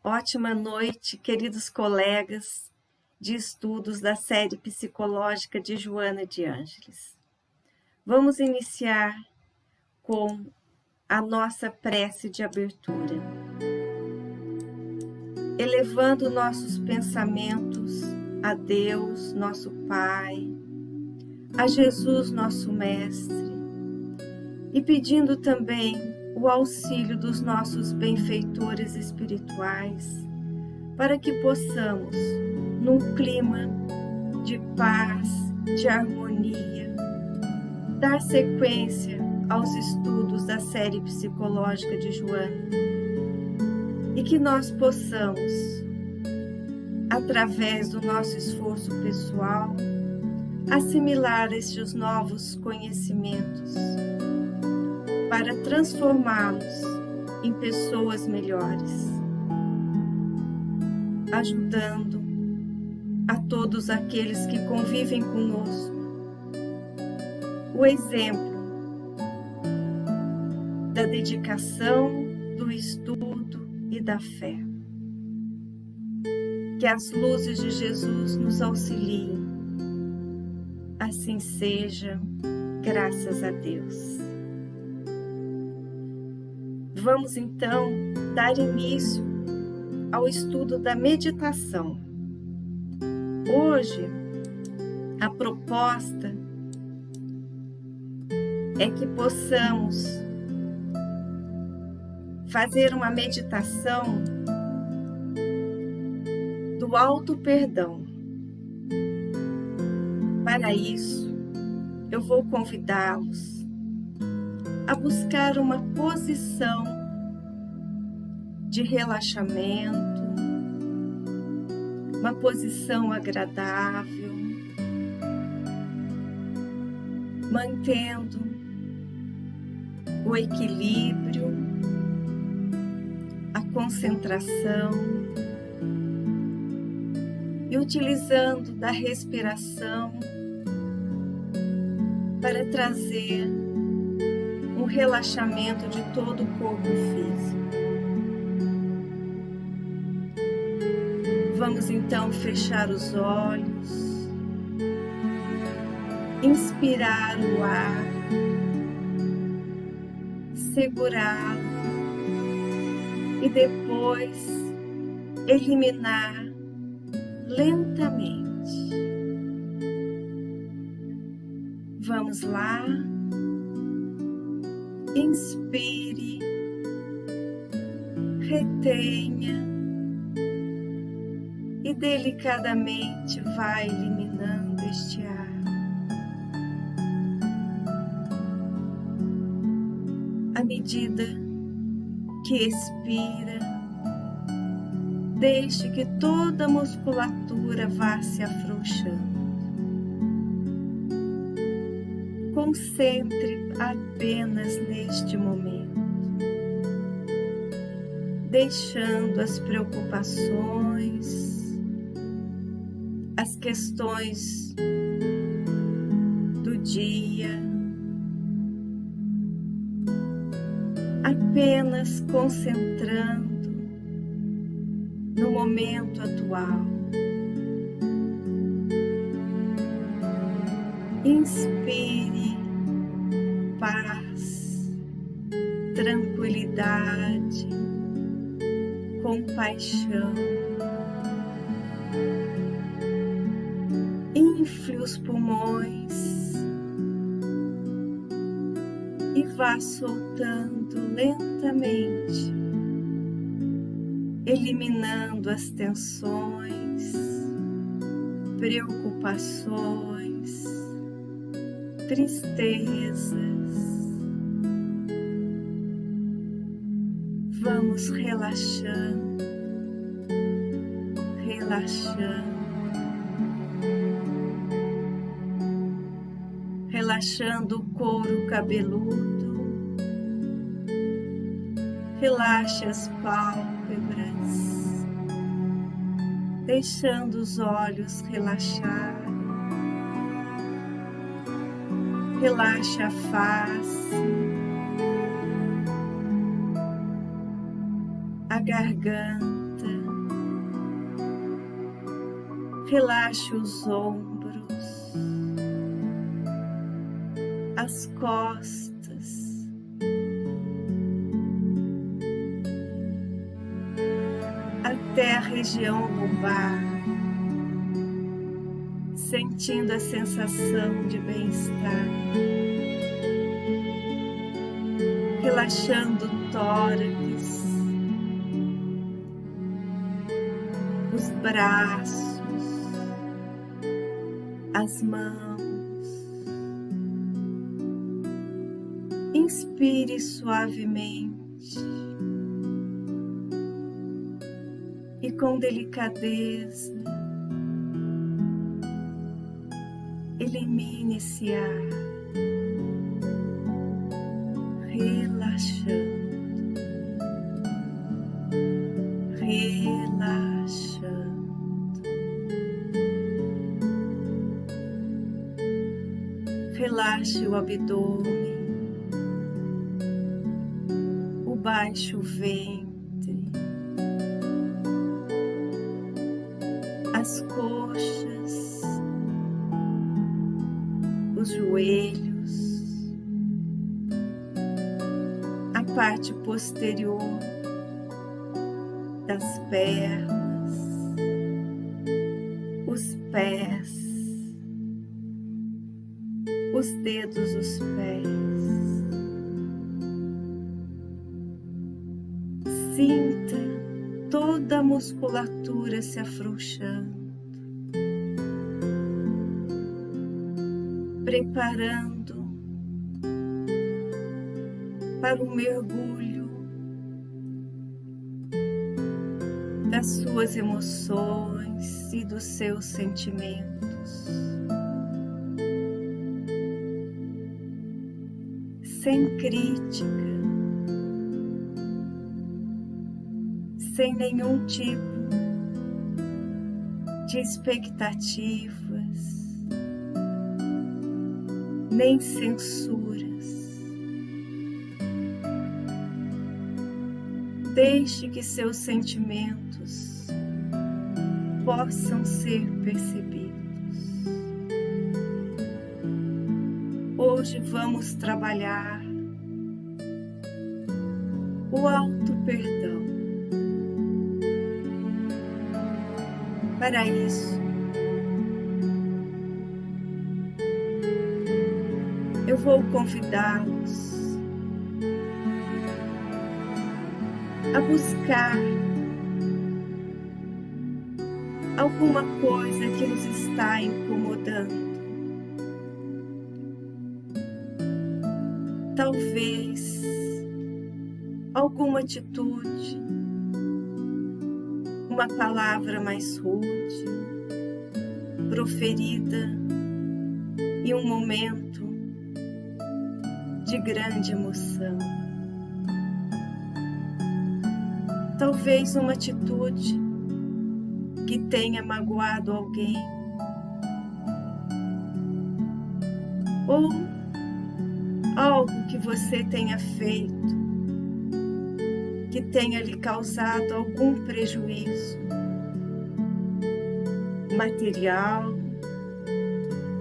Ótima noite, queridos colegas de estudos da série psicológica de Joana de Ângeles. Vamos iniciar com a nossa prece de abertura, elevando nossos pensamentos a Deus, nosso Pai, a Jesus, nosso Mestre, e pedindo também o auxílio dos nossos benfeitores espirituais, para que possamos, num clima de paz, de harmonia, dar sequência aos estudos da série psicológica de Joana, e que nós possamos, através do nosso esforço pessoal, assimilar estes novos conhecimentos para transformá-los em pessoas melhores, ajudando a todos aqueles que convivem conosco o exemplo da dedicação, do estudo e da fé. Que as luzes de Jesus nos auxiliem. Assim seja, graças a Deus. Vamos então dar início ao estudo da meditação. Hoje, a proposta é que possamos fazer uma meditação do auto-perdão. Para isso, eu vou convidá-los a buscar uma posição de relaxamento, uma posição agradável, mantendo o equilíbrio, a concentração e utilizando da respiração para trazer um relaxamento de todo o corpo físico. Vamos então fechar os olhos, inspirar o ar, segurá-lo e depois eliminar lentamente. Vamos lá. Inspire, retenha e delicadamente vai eliminando este ar. À medida que expira, deixe que toda a musculatura vá se afrouxando. Concentre apenas neste momento, deixando as preocupações, as questões do dia, apenas concentrando no momento atual. Inspire paz, tranquilidade, compaixão. Infle os pulmões e vá soltando lentamente, eliminando as tensões, preocupações, tristezas. Vamos relaxando, relaxando o couro cabeludo, relaxe as pálpebras, deixando os olhos relaxar. Relaxe a face, a garganta, Relaxe os ombros, as costas, até a região lombar, sentindo a sensação de bem-estar, relaxando o tórax, os braços, as mãos. Inspire suavemente e com delicadeza elimine esse ar, relaxando, relaxando. Relaxe o abdômen, o baixo ventre, as coxas, os joelhos, a parte posterior das pernas, os pés, os dedos dos pés. Sinta toda a musculatura se afrouxando, preparando para um mergulho das suas emoções e dos seus sentimentos, sem crítica, sem nenhum tipo de expectativas, nem censuras. Deixe que seus sentimentos possam ser percebidos. Hoje vamos trabalhar o auto-perdão. Para isso, eu vou convidá-los a buscar alguma coisa que nos está incomodando. Talvez alguma atitude, uma palavra mais rude, proferida em um momento de grande emoção. Talvez uma atitude que tenha magoado alguém, ou algo que você tenha feito que tenha lhe causado algum prejuízo material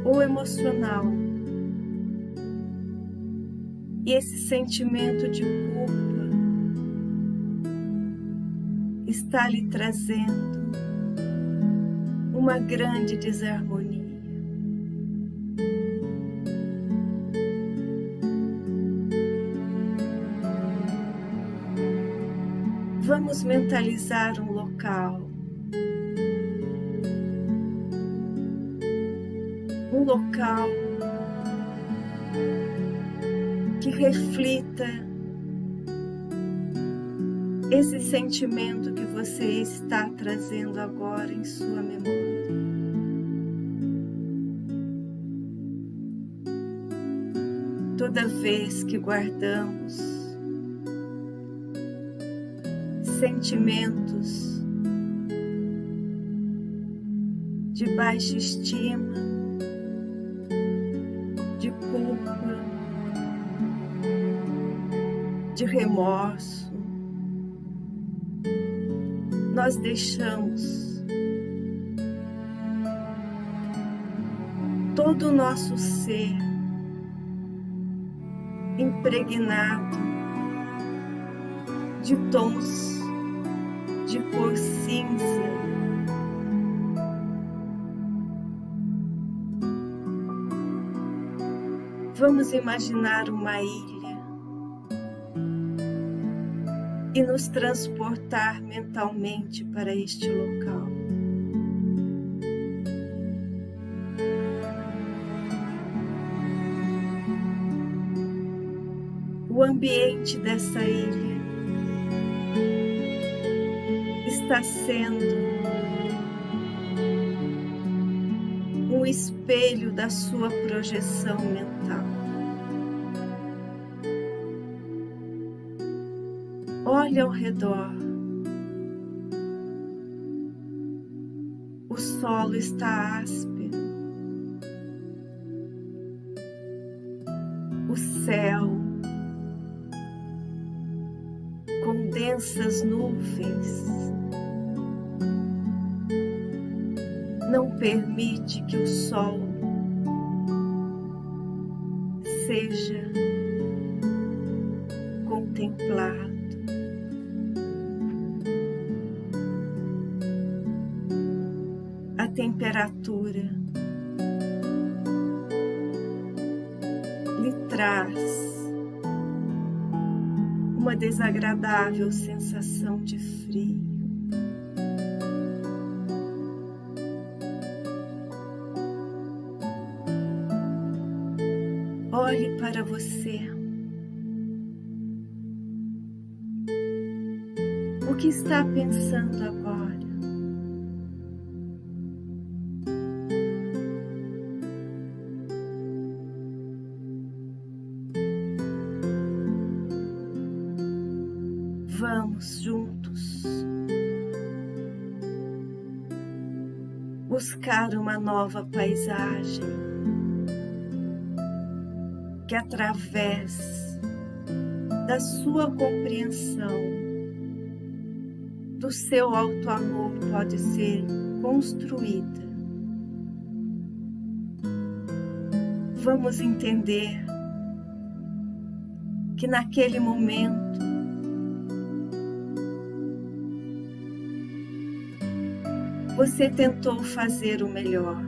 ou emocional. E esse sentimento de culpa está lhe trazendo uma grande desarmonia. Vamos mentalizar um local. Um local que reflita esse sentimento que você está trazendo agora em sua memória. Toda vez que guardamos sentimentos de baixa estima, de culpa, de remorso, nós deixamos todo o nosso ser impregnado de tons de cor cinza. Vamos imaginar uma ilha e nos transportar mentalmente para este local. O ambiente dessa ilha está sendo um espelho da sua projeção mental. Olhe ao redor. O solo está áspero. O céu com densas nuvens não permite que o sol seja contemplado. A temperatura lhe traz uma desagradável sensação de frio. Olhe para você. O que está pensando agora? Vamos juntos buscar uma nova paisagem que, através da sua compreensão, do seu auto-amor, pode ser construída. Vamos entender que naquele momento você tentou fazer o melhor.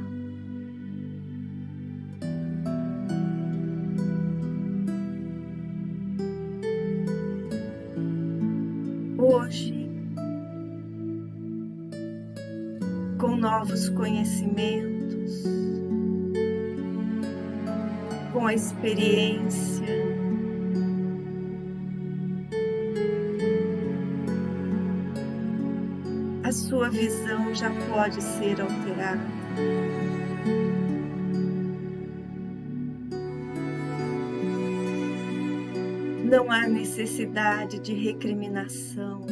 Hoje, com novos conhecimentos, com a experiência, a sua visão já pode ser alterada. Não há necessidade de recriminação.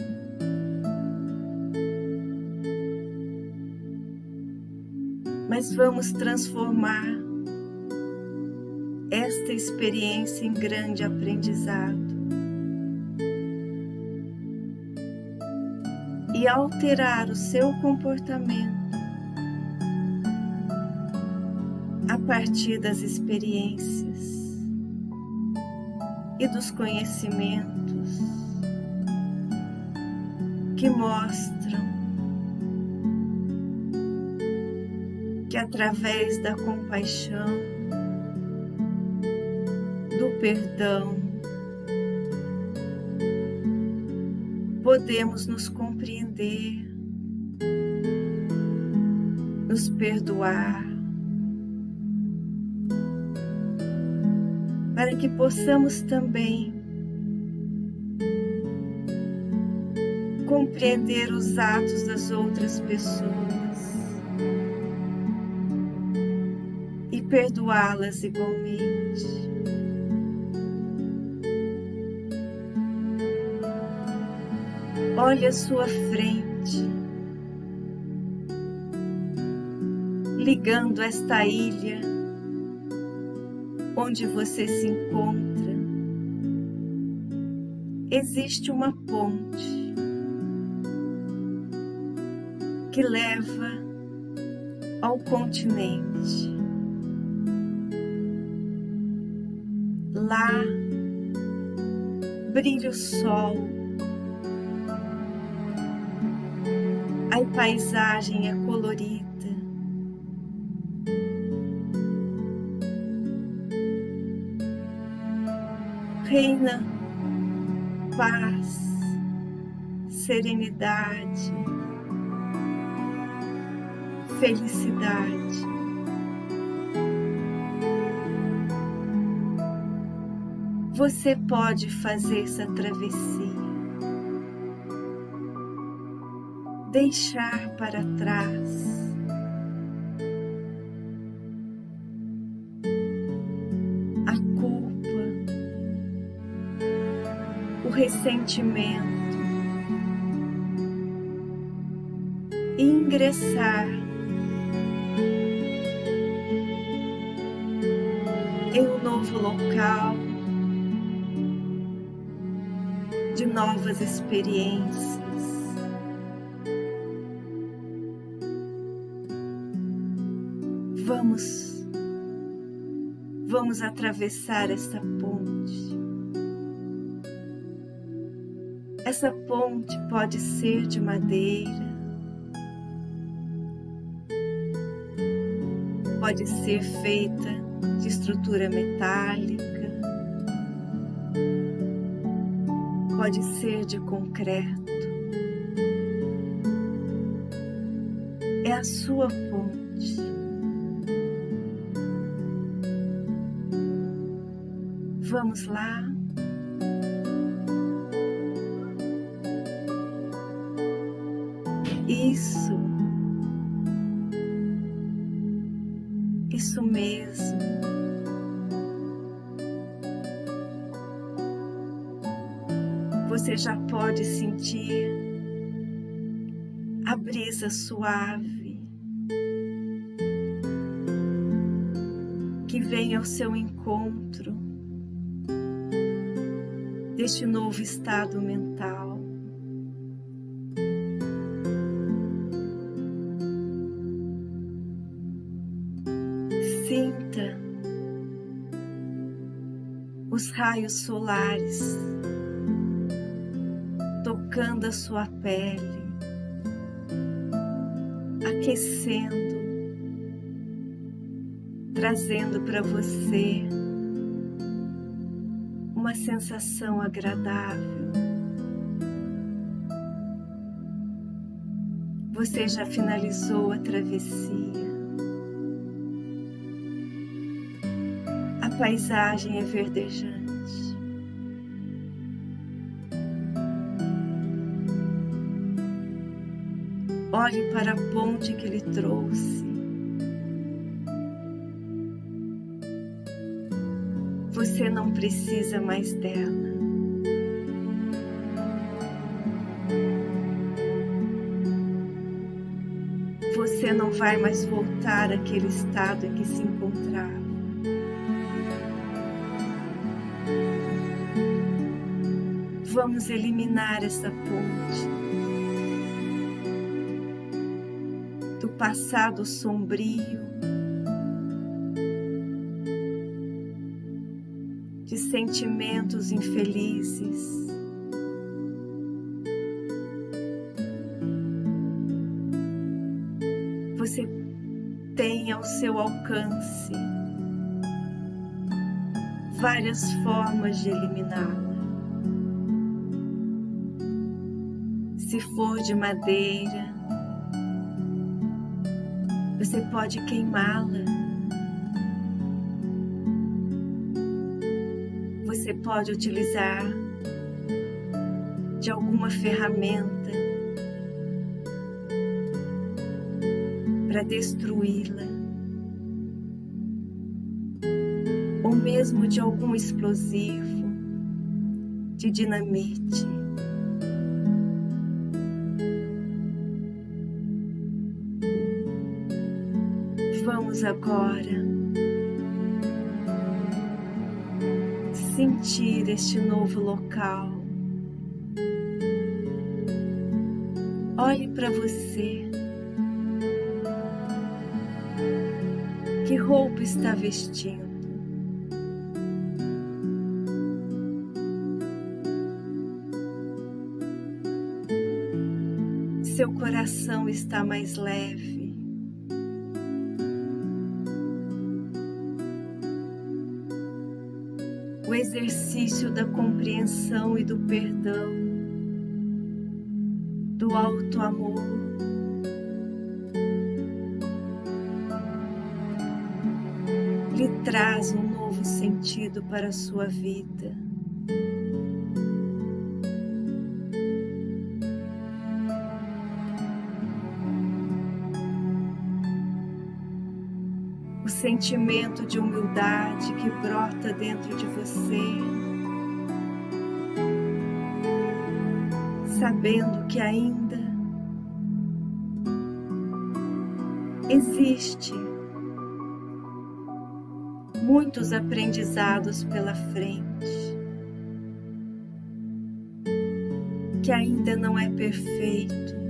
Mas vamos transformar esta experiência em grande aprendizado e alterar o seu comportamento a partir das experiências e dos conhecimentos que mostram que, através da compaixão, do perdão, podemos nos compreender, nos perdoar, para que possamos também compreender os atos das outras pessoas e perdoá-las igualmente. Olhe à sua frente, ligando esta ilha onde você se encontra. Existe uma ponte que leva ao continente. Lá brilha o sol, a paisagem é colorida, reina paz, serenidade, felicidade. Você pode fazer essa travessia, deixar para trás a culpa, o ressentimento e ingressar em um novo local de novas experiências. Vamos atravessar esta ponte. Essa ponte pode ser de madeira, pode ser feita de estrutura metálica, pode ser de concreto. É a sua ponte. Vamos lá. Isso mesmo. Você já pode sentir a brisa suave que vem ao seu encontro deste novo estado mental. Sinta os raios solares tocando a sua pele, aquecendo, trazendo para você uma sensação agradável. Você já finalizou a travessia. A paisagem é verdejante. Olhe para a ponte que ele trouxe. Você não precisa mais dela. Você não vai mais voltar àquele estado em que se encontrava. Vamos eliminar essa ponte do passado sombrio, de sentimentos infelizes. Você tem ao seu alcance várias formas de eliminá-la. Se for de madeira, você pode queimá-la. Você pode utilizar de alguma ferramenta para destruí-la, ou mesmo de algum explosivo, de dinamite. Vamos agora sentir este novo local. Olhe para você. Que roupa está vestindo? seu coração está mais leve. O exercício da compreensão e do perdão, do auto-amor, lhe traz um novo sentido para a sua vida. O sentimento de humildade que brota dentro de você, sabendo que ainda existe muitos aprendizados pela frente, que ainda não é perfeito,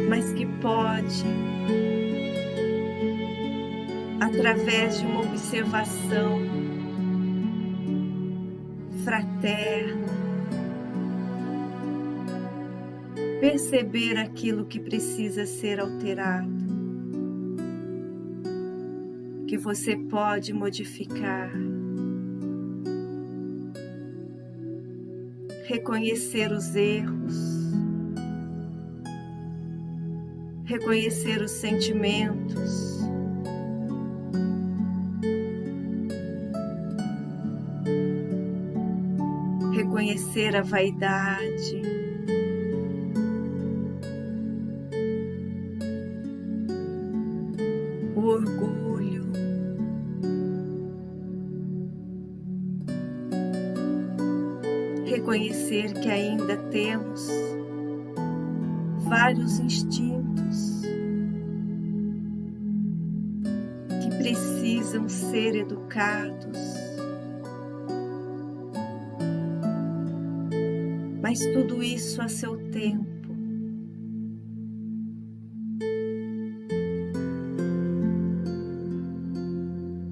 mas que pode, através de uma observação fraterna, perceber aquilo que precisa ser alterado, que você pode modificar, reconhecer os erros, reconhecer os sentimentos, reconhecer a vaidade, o orgulho, reconhecer que ainda temos vários instintos que precisam ser educados, mas tudo isso a seu tempo.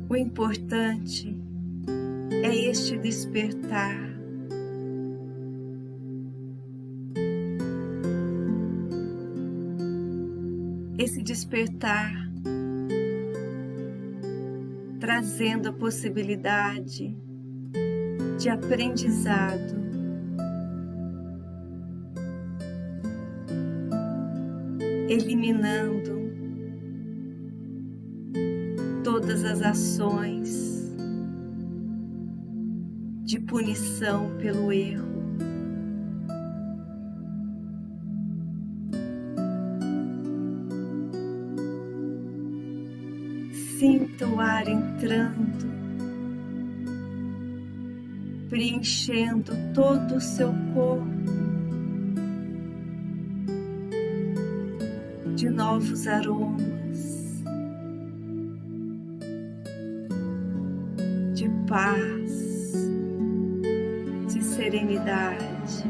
O importante é este despertar, esse despertar trazendo a possibilidade de aprendizado, eliminando todas as ações de punição pelo erro. Sinta o ar entrando, preenchendo todo o seu corpo de novos aromas, de paz, de serenidade.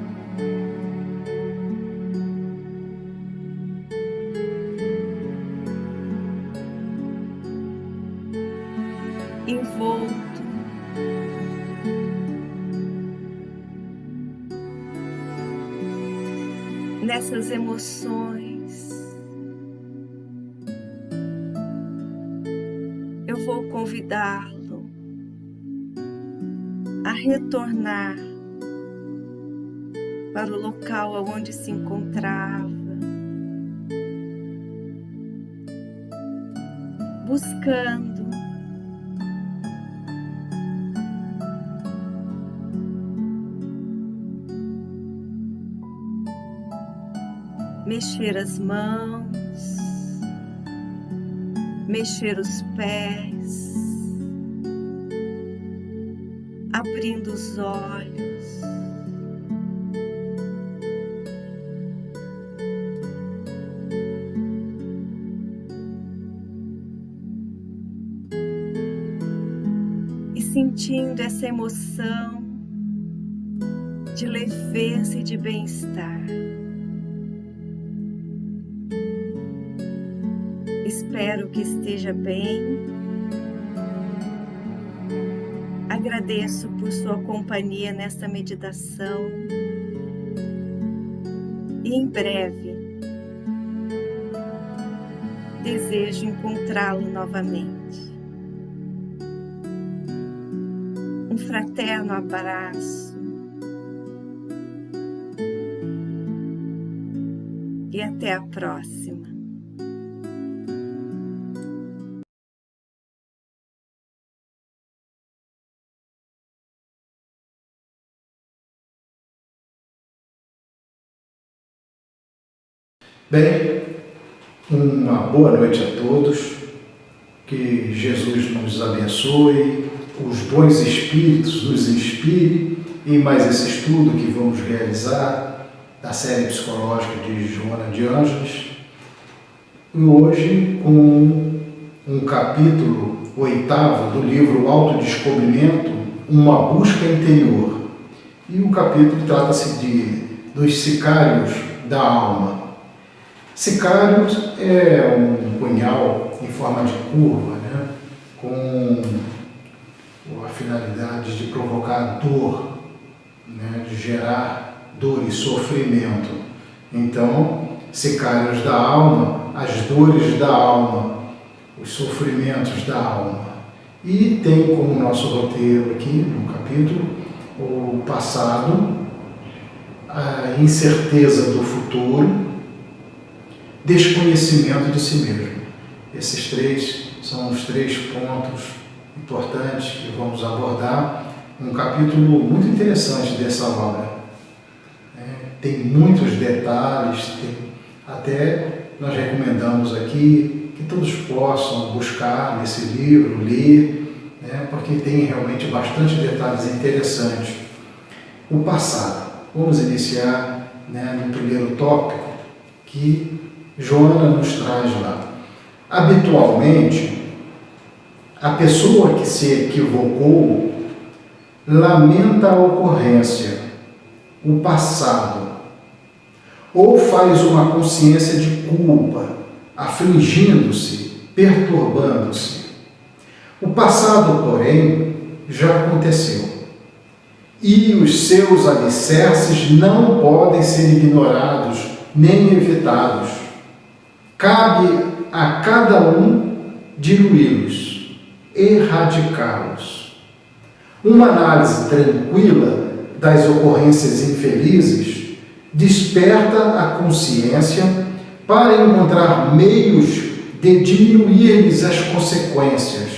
Envolto nessas emoções, eu vou convidá-lo a retornar para o local onde se encontrava, buscando mexer as mãos, mexer os pés, abrindo os olhos, e sentindo essa emoção de leveza e de bem-estar. Espero que esteja bem. Agradeço agradeço por sua companhia nesta meditação e em breve desejo encontrá-lo novamente. Um fraterno abraço e até a próxima. Bem, uma boa noite a todos, que Jesus nos abençoe, os bons espíritos nos inspire em mais esse estudo que vamos realizar da série psicológica de Joana de Ângeles, e hoje com um capítulo 8º do livro Autodescobrimento, Uma Busca Interior, e o capítulo trata-se dos sicários da alma. Sicários é um punhal em forma de curva, né? Com a finalidade de provocar dor, né? De gerar dor e sofrimento. Então, sicários da alma, as dores da alma, os sofrimentos da alma. E tem como nosso roteiro aqui, no capítulo, o passado, a incerteza do futuro, desconhecimento de si mesmo. Esses três são os 3 pontos importantes que vamos abordar. Um capítulo muito interessante dessa obra. Tem muitos detalhes, até nós recomendamos aqui que todos possam buscar nesse livro, ler, porque tem realmente bastante detalhes interessantes. O passado. Vamos iniciar no primeiro tópico que Joana nos traz lá. Habitualmente, a pessoa que se equivocou lamenta a ocorrência, o passado, ou faz uma consciência de culpa, afligindo-se, perturbando-se. O passado, porém, já aconteceu, e os seus alicerces não podem ser ignorados nem evitados. Cabe a cada um diluí-los, erradicá-los. Uma análise tranquila das ocorrências infelizes desperta a consciência para encontrar meios de diminuir-lhes as consequências,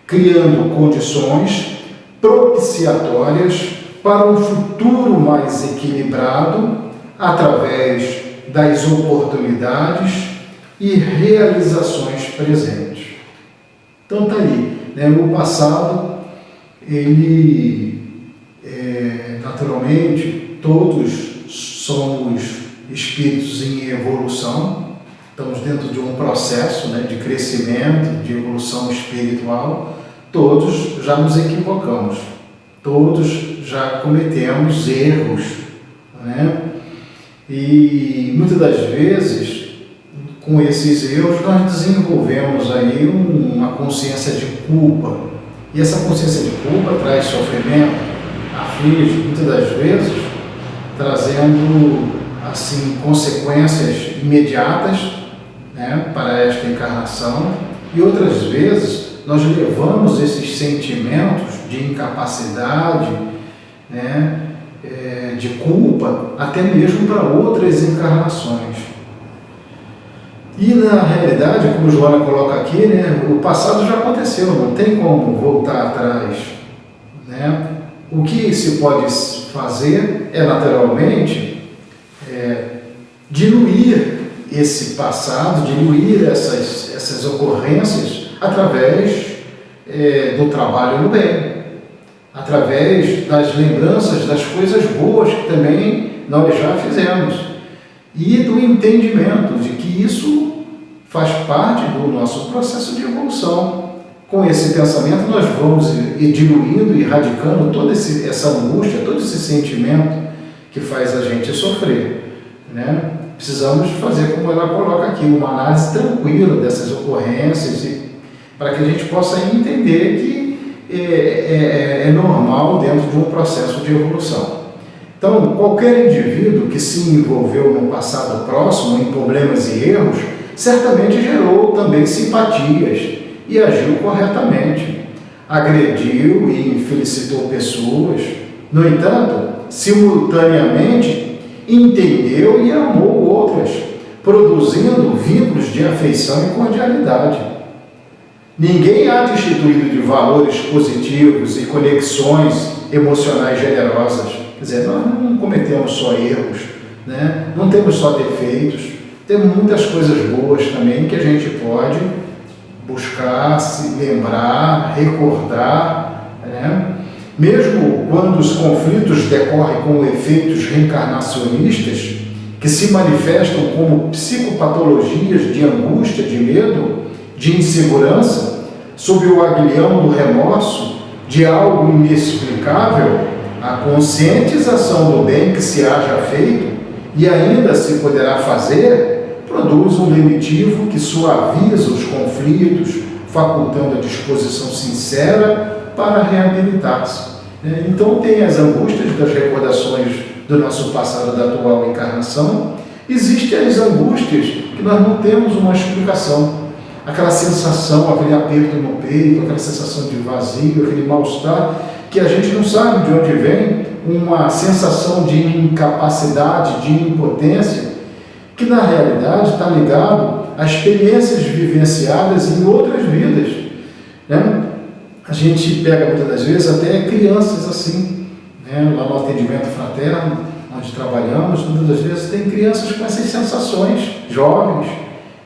criando condições propiciatórias para um futuro mais equilibrado através das oportunidades e realizações presentes. Então está aí, o passado, ele, naturalmente, todos somos espíritos em evolução, estamos dentro de um processo de crescimento, de evolução espiritual, todos já nos equivocamos, todos já cometemos erros, E muitas das vezes, com esses erros, nós desenvolvemos aí uma consciência de culpa. E essa consciência de culpa traz sofrimento, aflige, muitas das vezes, trazendo assim consequências imediatas para esta encarnação. E outras vezes, nós levamos esses sentimentos de incapacidade, de culpa, até mesmo para outras encarnações. E na realidade, como Joana coloca aqui, o passado já aconteceu, não tem como voltar atrás. O que se pode fazer é, naturalmente, diluir esse passado, diluir essas ocorrências através do trabalho no bem, através das lembranças das coisas boas que também nós já fizemos e do entendimento de que isso faz parte do nosso processo de evolução. Com esse pensamento nós vamos diluindo e erradicando toda essa angústia, todo esse sentimento que faz a gente sofrer. Precisamos fazer, como ela coloca aqui, uma análise tranquila dessas ocorrências para que a gente possa entender que é normal dentro de um processo de evolução. Então, qualquer indivíduo que se envolveu no passado próximo em problemas e erros, certamente gerou também simpatias e agiu corretamente. Agrediu e infelicitou pessoas. No entanto, simultaneamente, entendeu e amou outras, produzindo vínculos de afeição e cordialidade. Ninguém há destituído de valores positivos e conexões emocionais generosas. Quer dizer, nós não cometemos só erros, né? Não temos só defeitos, temos muitas coisas boas também que a gente pode buscar, se lembrar, recordar, né? Mesmo quando os conflitos decorrem com efeitos reencarnacionistas, que se manifestam como psicopatologias de angústia, de medo, de insegurança, sob o aguilhão do remorso, de algo inexplicável, a conscientização do bem que se haja feito e ainda se poderá fazer, produz um lenitivo que suaviza os conflitos, facultando a disposição sincera para reabilitar-se. Então tem as angústias das recordações do nosso passado, da atual encarnação. Existem as angústias que nós não temos uma explicação. Aquela sensação, aquele aperto no peito, aquela sensação de vazio, aquele mal-estar, que a gente não sabe de onde vem, uma sensação de incapacidade, de impotência, que na realidade está ligado a experiências vivenciadas em outras vidas, né? A gente pega muitas das vezes até crianças assim, né? Lá no atendimento fraterno, onde trabalhamos, muitas das vezes tem crianças com essas sensações, jovens,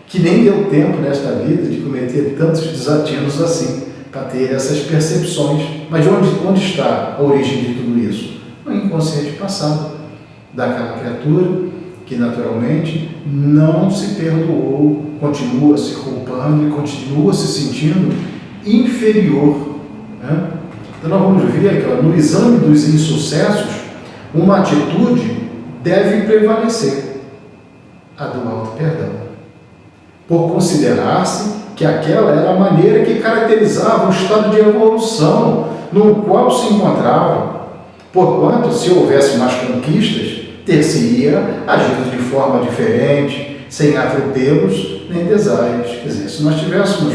que nem deu tempo nesta vida de cometer tantos desatinos assim, para ter essas percepções. Mas onde está a origem de tudo isso? No inconsciente passado daquela criatura que naturalmente não se perdoou, continua se culpando e continua se sentindo inferior, né? Então nós vamos ver que no exame dos insucessos, uma atitude deve prevalecer, a do auto-perdão, por considerar-se que aquela era a maneira que caracterizava o estado de evolução no qual se encontrava. Porquanto, se houvesse mais conquistas, ter-se-ia agido de forma diferente, sem atropelos nem desaires. Quer dizer, se nós tivéssemos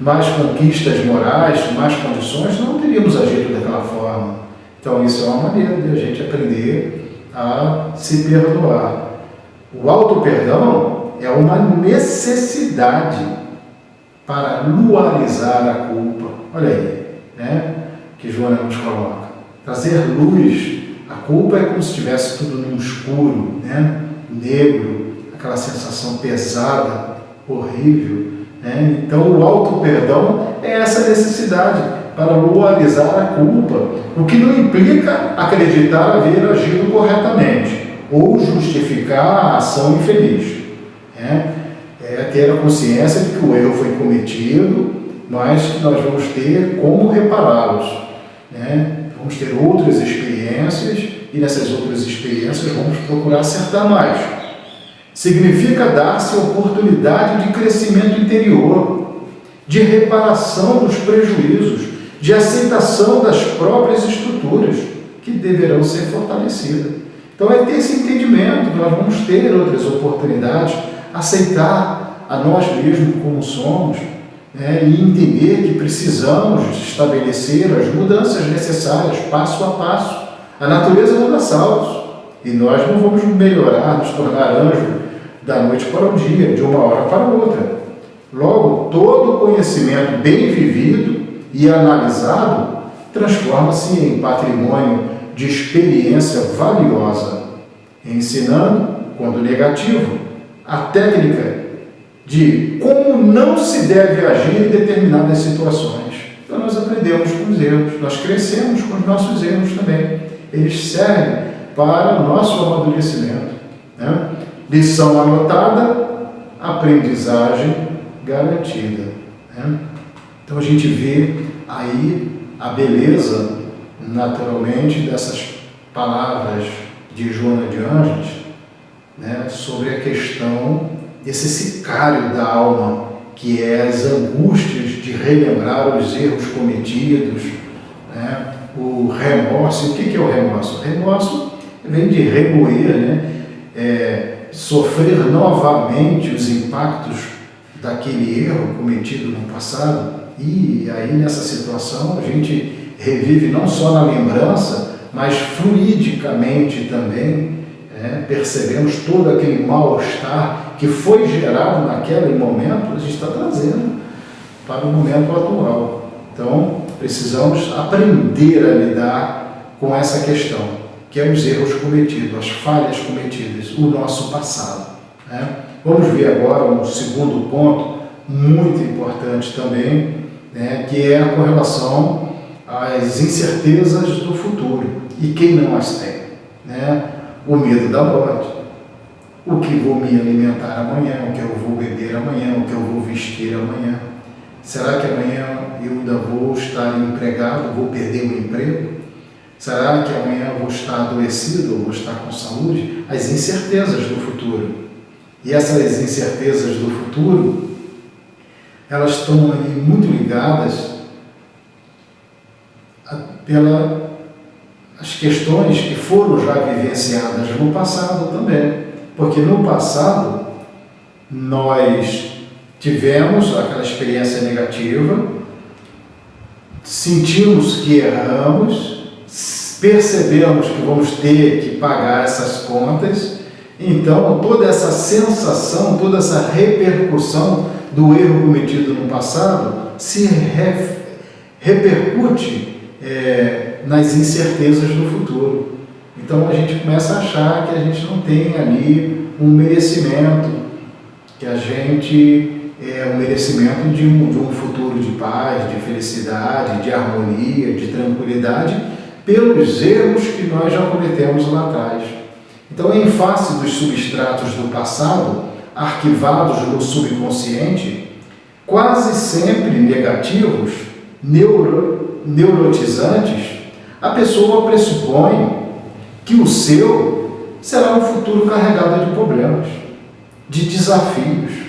mais conquistas morais, mais condições, não teríamos agido daquela forma. Então, isso é uma maneira de a gente aprender a se perdoar. O auto-perdão é uma necessidade para luarizar a culpa. Olha aí, né? Que Joana nos coloca. Trazer luz. A culpa é como se estivesse tudo num escuro, né? Negro, aquela sensação pesada, horrível, né? Então o auto-perdão é essa necessidade para luarizar a culpa, o que não implica acreditar haver agido corretamente ou justificar a ação infeliz, né? É ter a consciência de que o erro foi cometido, mas que nós vamos ter como repará-los, né? Vamos ter outras experiências e nessas outras experiências vamos procurar acertar mais. Significa dar-se oportunidade de crescimento interior, de reparação dos prejuízos, de aceitação das próprias estruturas que deverão ser fortalecidas. Então é ter esse entendimento que nós vamos ter outras oportunidades, aceitar a nós mesmos como somos, né, e entender que precisamos estabelecer as mudanças necessárias, passo a passo. A natureza não dá saltos, e nós não vamos melhorar, nos tornar anjo da noite para o dia, de uma hora para outra. Logo, todo conhecimento bem vivido e analisado transforma-se em patrimônio de experiência valiosa, ensinando, quando negativo, a técnica de como não se deve agir em determinadas situações. Então nós aprendemos com os erros, nós crescemos com os nossos erros também. Eles servem para o nosso amadurecimento, né? Lição anotada, aprendizagem garantida, né? Então a gente vê aí a beleza, naturalmente, dessas palavras de Joana de Ângeles, né, sobre a questão desse sicário da alma, que é as angústias de relembrar os erros cometidos, o remorso. E o que é o remorso? O remorso vem de remoer, né? Sofrer novamente os impactos daquele erro cometido no passado. E aí, nessa situação, a gente revive não só na lembrança, mas fluidicamente também, percebemos todo aquele mal-estar que foi gerado naquele momento, a gente está trazendo para o momento atual. Então, precisamos aprender a lidar com essa questão, que é os erros cometidos, as falhas cometidas, o nosso passado. Vamos ver agora um segundo ponto, muito importante também, que é com relação às incertezas do futuro. E quem não as tem? O medo da morte. O que vou me alimentar amanhã, o que eu vou beber amanhã, o que eu vou vestir amanhã. Será que amanhã eu ainda vou estar empregado, vou perder o emprego? Será que amanhã eu vou estar adoecido, ou vou estar com saúde? As incertezas do futuro. E essas incertezas do futuro, elas estão aí muito ligadas pelas questões que foram já vivenciadas no passado também. Porque no passado, nós tivemos aquela experiência negativa, sentimos que erramos, percebemos que vamos ter que pagar essas contas. Então, toda essa sensação, toda essa repercussão do erro cometido no passado se repercute nas incertezas do futuro. Então, a gente começa a achar que a gente não tem ali um merecimento, que a gente um merecimento de um futuro de paz, de felicidade, de harmonia, de tranquilidade, pelos erros que nós já cometemos lá atrás. Então, em face dos substratos do passado, arquivados no subconsciente, quase sempre negativos, neurotizantes, a pessoa pressupõe que o seu será um futuro carregado de problemas, de desafios,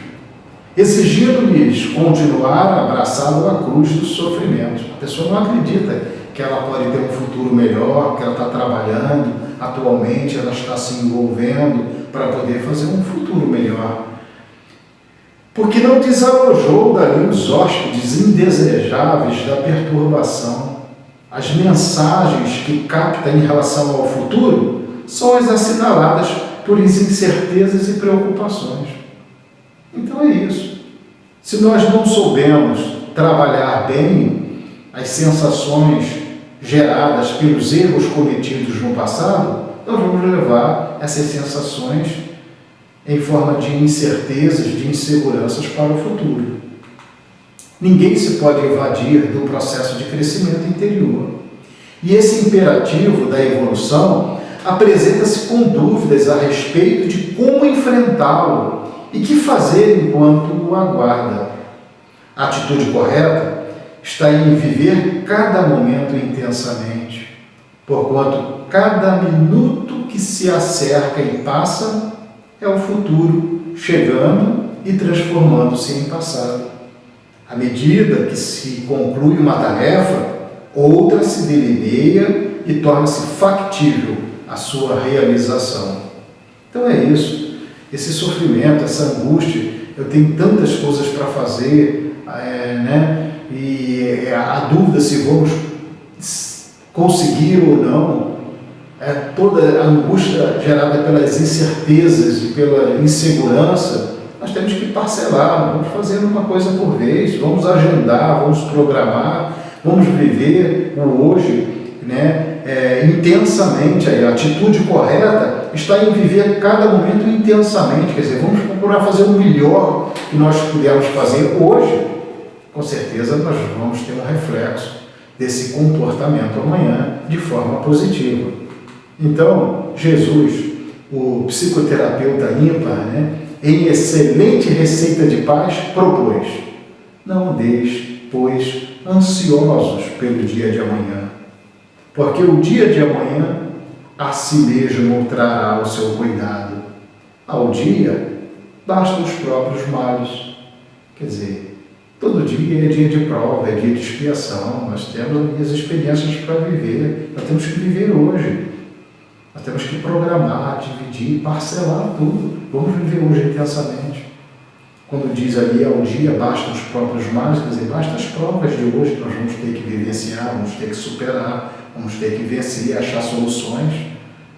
exigindo-lhes continuar abraçado à cruz do sofrimento. A pessoa não acredita que ela pode ter um futuro melhor, que ela está trabalhando atualmente, ela está se envolvendo para poder fazer um futuro melhor. Porque não desalojou dali os hóspedes indesejáveis da perturbação. As mensagens que capta em relação ao futuro são as assinaladas por incertezas e preocupações. Então é isso. Se nós não soubermos trabalhar bem as sensações geradas pelos erros cometidos no passado, nós vamos levar essas sensações em forma de incertezas, de inseguranças para o futuro. Ninguém se pode evadir do processo de crescimento interior. E esse imperativo da evolução apresenta-se com dúvidas a respeito de como enfrentá-lo e que fazer enquanto o aguarda. A atitude correta está em viver cada momento intensamente, porquanto cada minuto que se acerca e passa é o futuro chegando e transformando-se em passado. À medida que se conclui uma tarefa, outra se delineia e torna-se factível a sua realização. Então é isso. Esse sofrimento, essa angústia, eu tenho tantas coisas para fazer, e a dúvida se vamos conseguir ou não, toda a angústia gerada pelas incertezas e pela insegurança, nós temos que parcelar, vamos fazer uma coisa por vez, vamos agendar, vamos programar, vamos viver o hoje, intensamente. A atitude correta está em viver cada momento intensamente, quer dizer, vamos procurar fazer o melhor que nós pudermos fazer hoje. Com certeza nós vamos ter um reflexo desse comportamento amanhã de forma positiva. Então, Jesus, o psicoterapeuta ímpar, em excelente receita de paz, propôs: não andeis, pois, ansiosos pelo dia de amanhã, porque o dia de amanhã a si mesmo trará o seu cuidado. Ao dia bastam os próprios males. Quer dizer, Todo dia é dia de prova, é dia de expiação. Nós temos as experiências para viver. Nós temos que viver hoje. Nós temos que programar, dividir, parcelar tudo. Vamos viver hoje intensamente. Quando diz ali, ao dia bastam os próprios males, quer dizer, basta as provas de hoje que nós vamos ter que vivenciar, vamos ter que superar, vamos ter que vencer, achar soluções.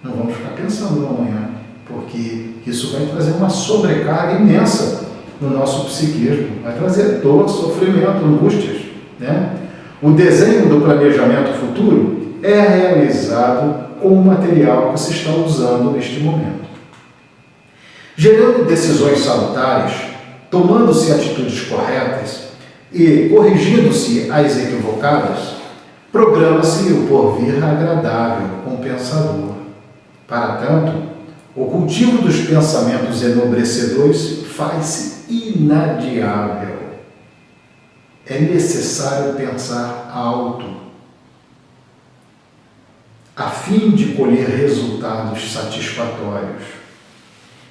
Não vamos ficar pensando no amanhã, porque isso vai trazer uma sobrecarga imensa no nosso psiquismo, vai trazer dor, sofrimento, angústias, né? O desenho do planejamento futuro é realizado com o material que se está usando neste momento. Gerando decisões salutares, tomando-se atitudes corretas e corrigindo-se as equivocadas, programa-se o porvir agradável, compensador. Para tanto, o cultivo dos pensamentos enobrecedores faz-se inadiável. É necessário pensar alto, a fim de colher resultados satisfatórios.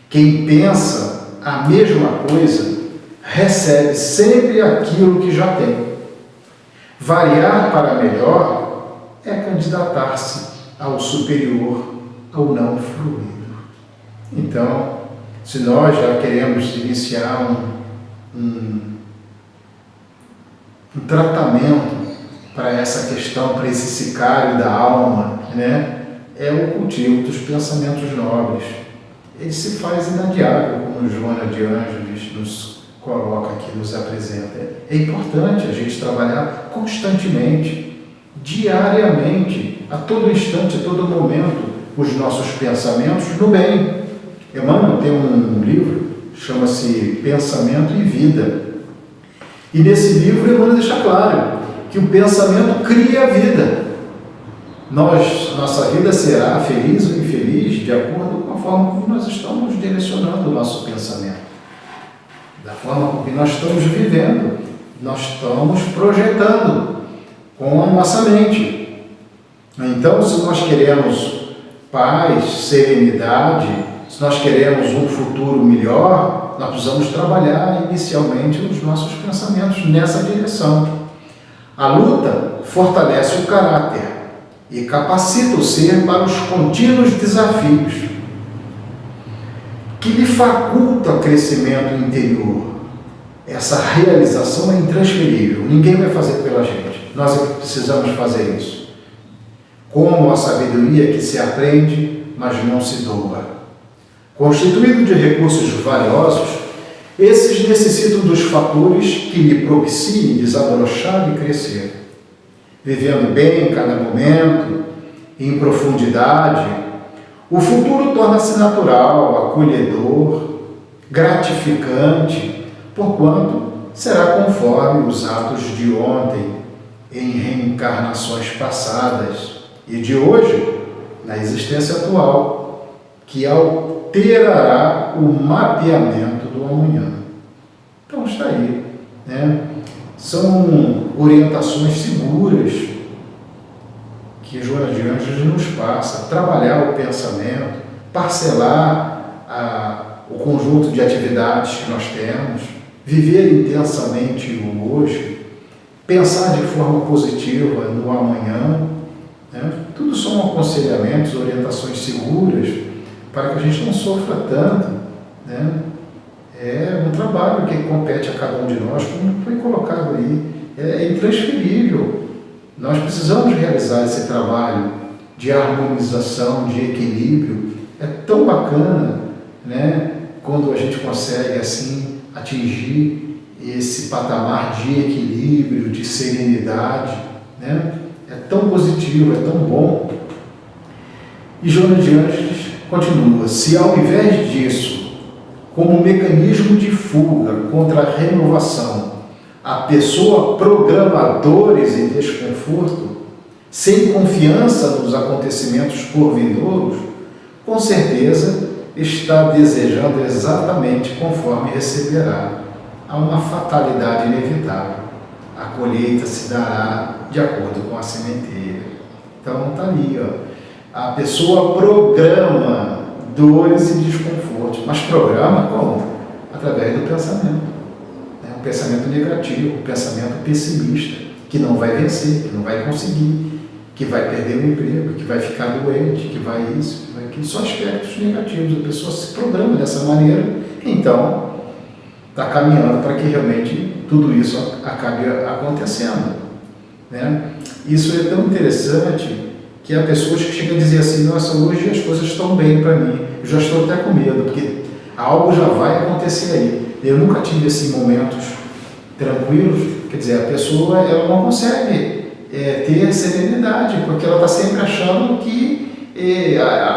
Quem pensa a mesma coisa recebe sempre aquilo que já tem. Variar para melhor é candidatar-se ao superior, ao não fluido. Então, se nós já queremos iniciar um tratamento para essa questão, para esse sicário da alma, né? É o cultivo dos pensamentos nobres. Ele se faz inadiável, como Joana de Ângeles nos coloca aqui, nos apresenta. É importante a gente trabalhar constantemente, diariamente, a todo instante, a todo momento, os nossos pensamentos no bem. Emmanuel tem um livro, chama-se Pensamento e Vida. E nesse livro Emmanuel deixa claro que o pensamento cria a vida. Nossa vida será feliz ou infeliz de acordo com a forma como nós estamos direcionando o nosso pensamento, da forma como nós estamos vivendo, nós estamos projetando com a nossa mente. Então, se nós queremos paz, serenidade, se nós queremos um futuro melhor, nós precisamos trabalhar inicialmente os nossos pensamentos nessa direção. A luta fortalece o caráter e capacita o ser para os contínuos desafios, que lhe faculta crescimento interior. Essa realização é intransferível, ninguém vai fazer pela gente, nós é que precisamos fazer isso. Como a sabedoria que se aprende, mas não se doa. Constituído de recursos valiosos, esses necessitam dos fatores que lhe propiciem desabrochar e crescer. Vivendo bem em cada momento, em profundidade, o futuro torna-se natural, acolhedor, gratificante, porquanto será conforme os atos de ontem, em reencarnações passadas, e de hoje, na existência atual, que alterará o mapeamento do amanhã. Então está aí, né? São orientações seguras que Joana de Ângeles nos passa. Trabalhar o pensamento, parcelar o conjunto de atividades que nós temos, viver intensamente o hoje, pensar de forma positiva no amanhã, né? Tudo são aconselhamentos, orientações seguras para que a gente não sofra tanto, né? É um trabalho que compete a cada um de nós, como foi colocado aí, é intransferível. Nós precisamos realizar esse trabalho de harmonização, de equilíbrio. É tão bacana, né, quando a gente consegue assim atingir esse patamar de equilíbrio, de serenidade, né? É tão positivo, é tão bom. E Joana de Ângeles continua: se ao invés disso, como mecanismo de fuga contra a renovação, a pessoa programa dores e desconforto, sem confiança nos acontecimentos por vindouros, com certeza está desejando exatamente conforme receberá. Há uma fatalidade inevitável. A colheita se dará de acordo com a sementeira. Então está ali, ó. A pessoa programa dores e desconfortos, mas programa como? Através do pensamento. O o pensamento negativo, o pensamento pessimista, que não vai vencer, que não vai conseguir, que vai perder o emprego, que vai ficar doente, que vai isso, que vai aquilo. São aspectos negativos. A pessoa se programa dessa maneira, então está caminhando para que realmente tudo isso acabe acontecendo, né? Isso é tão interessante que há pessoas que chegam a dizer assim: nossa, hoje as coisas estão bem para mim, eu já estou até com medo, porque algo já vai acontecer aí. Eu nunca tive assim momentos tranquilos. Quer dizer, a pessoa ela não consegue ter serenidade, porque ela está sempre achando que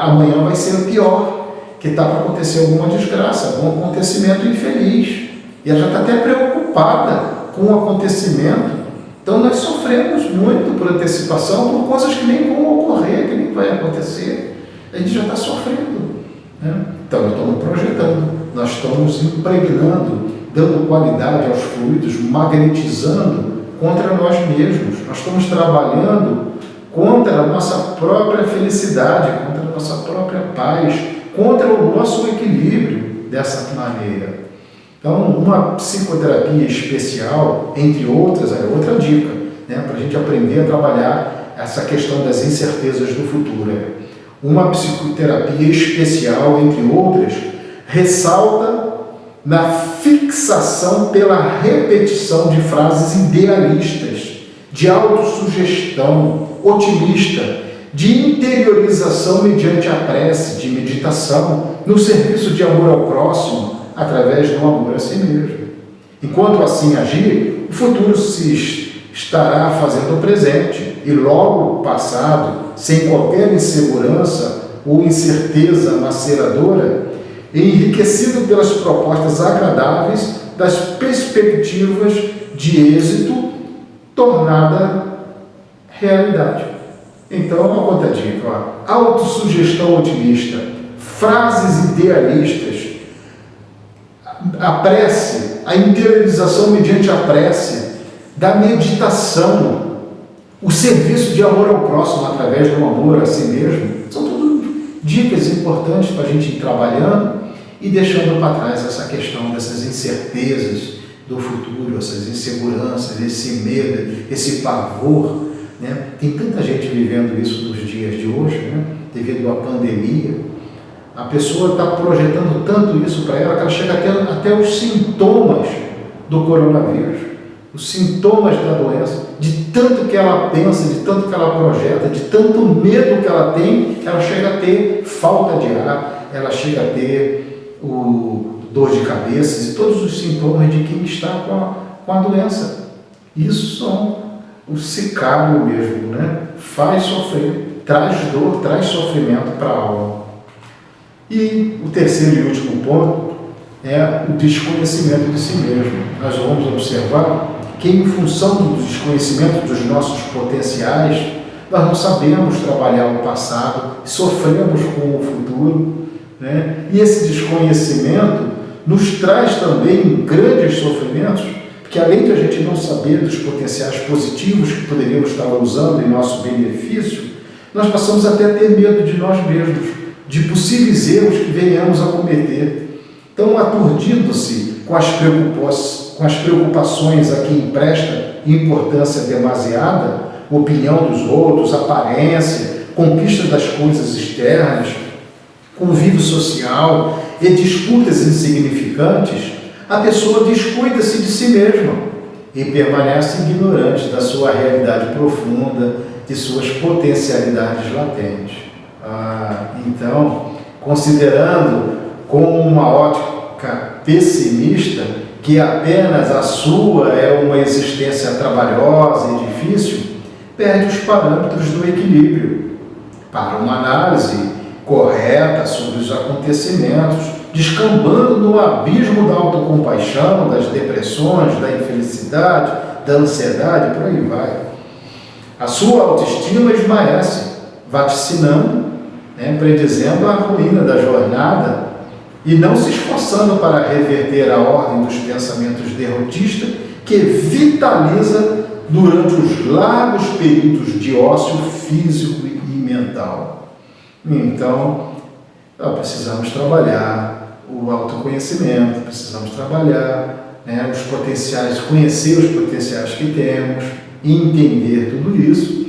amanhã vai ser o pior, que está para acontecer alguma desgraça, algum acontecimento infeliz. E ela já está até preocupada com o acontecimento. Então nós sofremos muito por antecipação, por coisas que nem vão ocorrer, que nem vai acontecer. A gente já está sofrendo, né? Então nós estamos projetando, nós estamos impregnando, dando qualidade aos fluidos, magnetizando contra nós mesmos. Nós estamos trabalhando contra a nossa própria felicidade, contra a nossa própria paz, contra o nosso equilíbrio dessa maneira. Então, uma psicoterapia especial, entre outras, é outra dica, né, para a gente aprender a trabalhar essa questão das incertezas do futuro. Uma psicoterapia especial, entre outras, ressalta na fixação pela repetição de frases idealistas, de autossugestão, otimista, de interiorização mediante a prece, de meditação, no serviço de amor ao próximo, através do amor a si mesmo. Enquanto assim agir, o futuro se estará fazendo presente e logo o passado, sem qualquer insegurança ou incerteza maceradora, enriquecido pelas propostas agradáveis das perspectivas de êxito tornada realidade. Então, uma outra dica: autossugestão otimista, frases idealistas, a prece, a interiorização mediante a prece, da meditação, o serviço de amor ao próximo através do amor a si mesmo, são tudo dicas importantes para a gente ir trabalhando e deixando para trás essa questão dessas incertezas do futuro, essas inseguranças, esse medo, esse pavor, né? Tem tanta gente vivendo isso nos dias de hoje, né? Devido à pandemia. A pessoa está projetando tanto isso para ela que ela chega até os sintomas do coronavírus, os sintomas da doença, de tanto que ela pensa, de tanto que ela projeta, de tanto medo que ela tem, ela chega a ter falta de ar, ela chega a ter dor de cabeça e todos os sintomas de quem está com a doença. Isso são o sicário mesmo, né? Faz sofrer, traz dor, traz sofrimento para a alma. E o terceiro e último ponto é o desconhecimento de si mesmo. Nós vamos observar que, em função do desconhecimento dos nossos potenciais, nós não sabemos trabalhar o passado, sofremos com o futuro, né? E esse desconhecimento nos traz também grandes sofrimentos, porque além de a gente não saber dos potenciais positivos que poderíamos estar usando em nosso benefício, nós passamos até a ter medo de nós mesmos, de possíveis erros que venhamos a cometer. Então, aturdindo-se com as preocupações a quem presta importância demasiada, opinião dos outros, aparência, conquista das coisas externas, convívio social e disputas insignificantes, a pessoa descuida-se de si mesma e permanece ignorante da sua realidade profunda, de suas potencialidades latentes. Então, considerando com uma ótica pessimista que apenas a sua é uma existência trabalhosa e difícil, perde os parâmetros do equilíbrio para uma análise correta sobre os acontecimentos, descambando no abismo da autocompaixão, das depressões, da infelicidade, da ansiedade, por aí vai. A sua autoestima esmaece, vaticinando, predizendo a ruína da jornada e não se esforçando para reverter a ordem dos pensamentos derrotistas que vitaliza durante os largos períodos de ócio físico e mental. Então, precisamos trabalhar o autoconhecimento, precisamos trabalhar né, os potenciais, conhecer os potenciais que temos, entender tudo isso,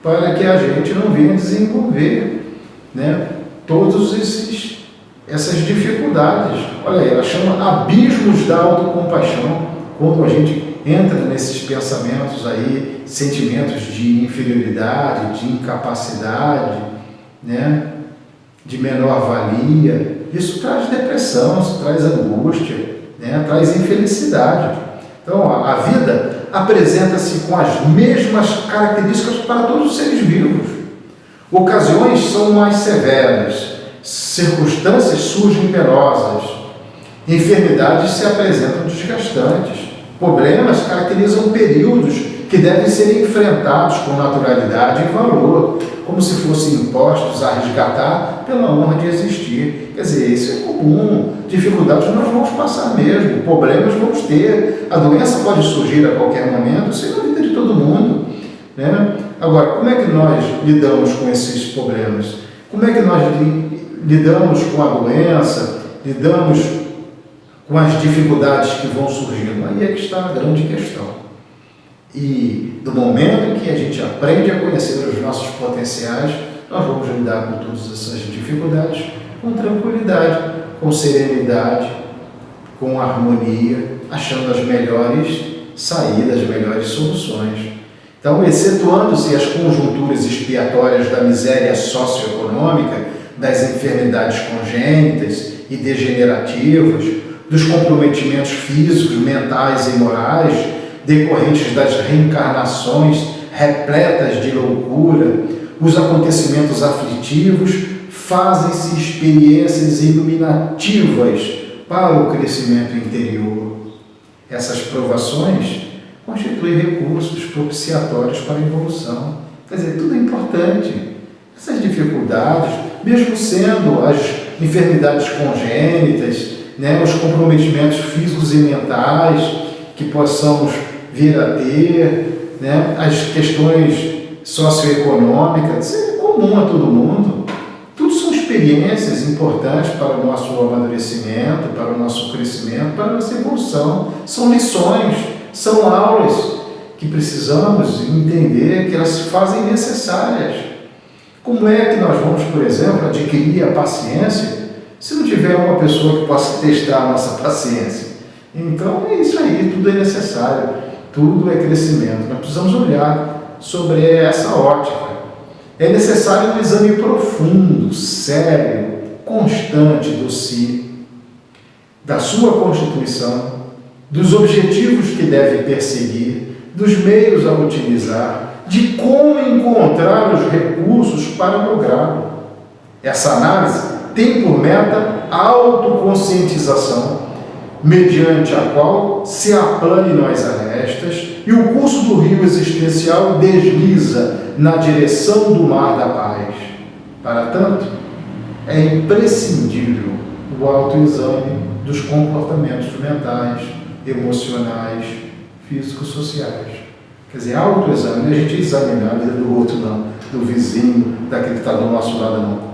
para que a gente não venha desenvolver, né, todos essas dificuldades. Olha aí, ela chama abismos da autocompaixão, quando a gente entra nesses pensamentos aí, sentimentos de inferioridade, de incapacidade, né, de menor valia. Isso traz depressão, isso traz angústia, né, traz infelicidade. Então, a vida apresenta-se com as mesmas características para todos os seres vivos. Ocasiões são mais severas, circunstâncias surgem penosas, enfermidades se apresentam desgastantes, problemas caracterizam períodos que devem ser enfrentados com naturalidade e valor, como se fossem impostos a resgatar pela honra de existir. Quer dizer, isso é comum, dificuldades nós vamos passar mesmo, problemas vamos ter, a doença pode surgir a qualquer momento, isso é na vida de todo mundo, né? Agora, como é que nós lidamos com esses problemas? Como é que nós lidamos com a doença, lidamos com as dificuldades que vão surgindo? Aí é que está a grande questão. E do momento que a gente aprende a conhecer os nossos potenciais, nós vamos lidar com todas essas dificuldades com tranquilidade, com serenidade, com harmonia, achando as melhores saídas, as melhores soluções. Então, excetuando-se as conjunturas expiatórias da miséria socioeconômica, das enfermidades congênitas e degenerativas, dos comprometimentos físicos, mentais e morais, decorrentes das reencarnações repletas de loucura, os acontecimentos aflitivos fazem-se experiências iluminativas para o crescimento interior. Essas provações constituem recursos propiciatórios para a evolução. Quer dizer, tudo é importante. Essas dificuldades, mesmo sendo as enfermidades congênitas, né, os comprometimentos físicos e mentais que possamos vir a ter, né, as questões socioeconômicas, isso é comum a todo mundo. Tudo são experiências importantes para o nosso amadurecimento, para o nosso crescimento, para a nossa evolução. São lições, são aulas que precisamos entender que elas se fazem necessárias. Como é que nós vamos, por exemplo, adquirir a paciência se não tiver uma pessoa que possa testar a nossa paciência? Então é isso aí, tudo é necessário, tudo é crescimento. Nós precisamos olhar sobre essa ótica. É necessário um exame profundo, sério, constante do si, da sua constituição, dos objetivos que deve perseguir, dos meios a utilizar, de como encontrar os recursos para lográ-lo. Essa análise tem por meta a autoconscientização, mediante a qual se aplanam as arestas e o curso do rio existencial desliza na direção do mar da paz. Para tanto, é imprescindível o autoexame dos comportamentos mentais, emocionais, físico-sociais. Quer dizer, autoexame, não é a gente examinar a vida do outro, não, do vizinho, daquele que está do nosso lado, não.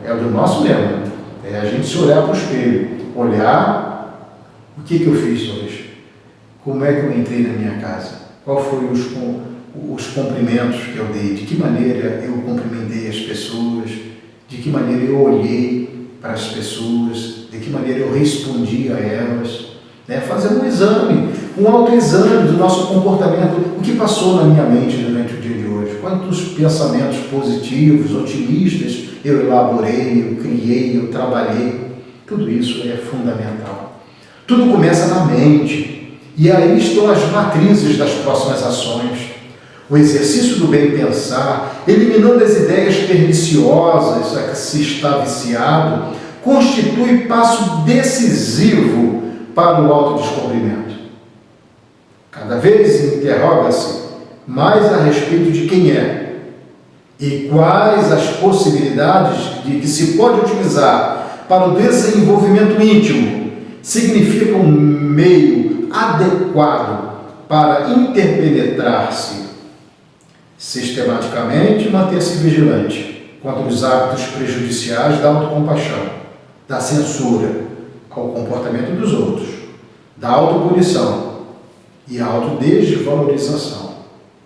É o do nosso mesmo. É a gente se olhar para o espelho, olhar o que eu fiz hoje, como é que eu entrei na minha casa, qual foram os cumprimentos que eu dei, de que maneira eu cumprimentei as pessoas, de que maneira eu olhei para as pessoas, de que maneira eu respondi a elas, né? Fazer um exame, um autoexame do nosso comportamento, o que passou na minha mente durante o dia de hoje, quantos pensamentos positivos, otimistas eu elaborei, eu criei, eu trabalhei. Tudo isso é fundamental. Tudo começa na mente, e aí estão as matrizes das próximas ações. O exercício do bem-pensar, eliminando as ideias perniciosas a que se está viciado, constitui passo decisivo para o autodescobrimento. Cada vez interroga-se mais a respeito de quem é e quais as possibilidades de que se pode utilizar para o desenvolvimento íntimo. Significa um meio adequado para interpenetrar-se sistematicamente e manter-se vigilante contra os hábitos prejudiciais da autocompaixão, da censura ao comportamento dos outros, da autopunição e autodesvalorização,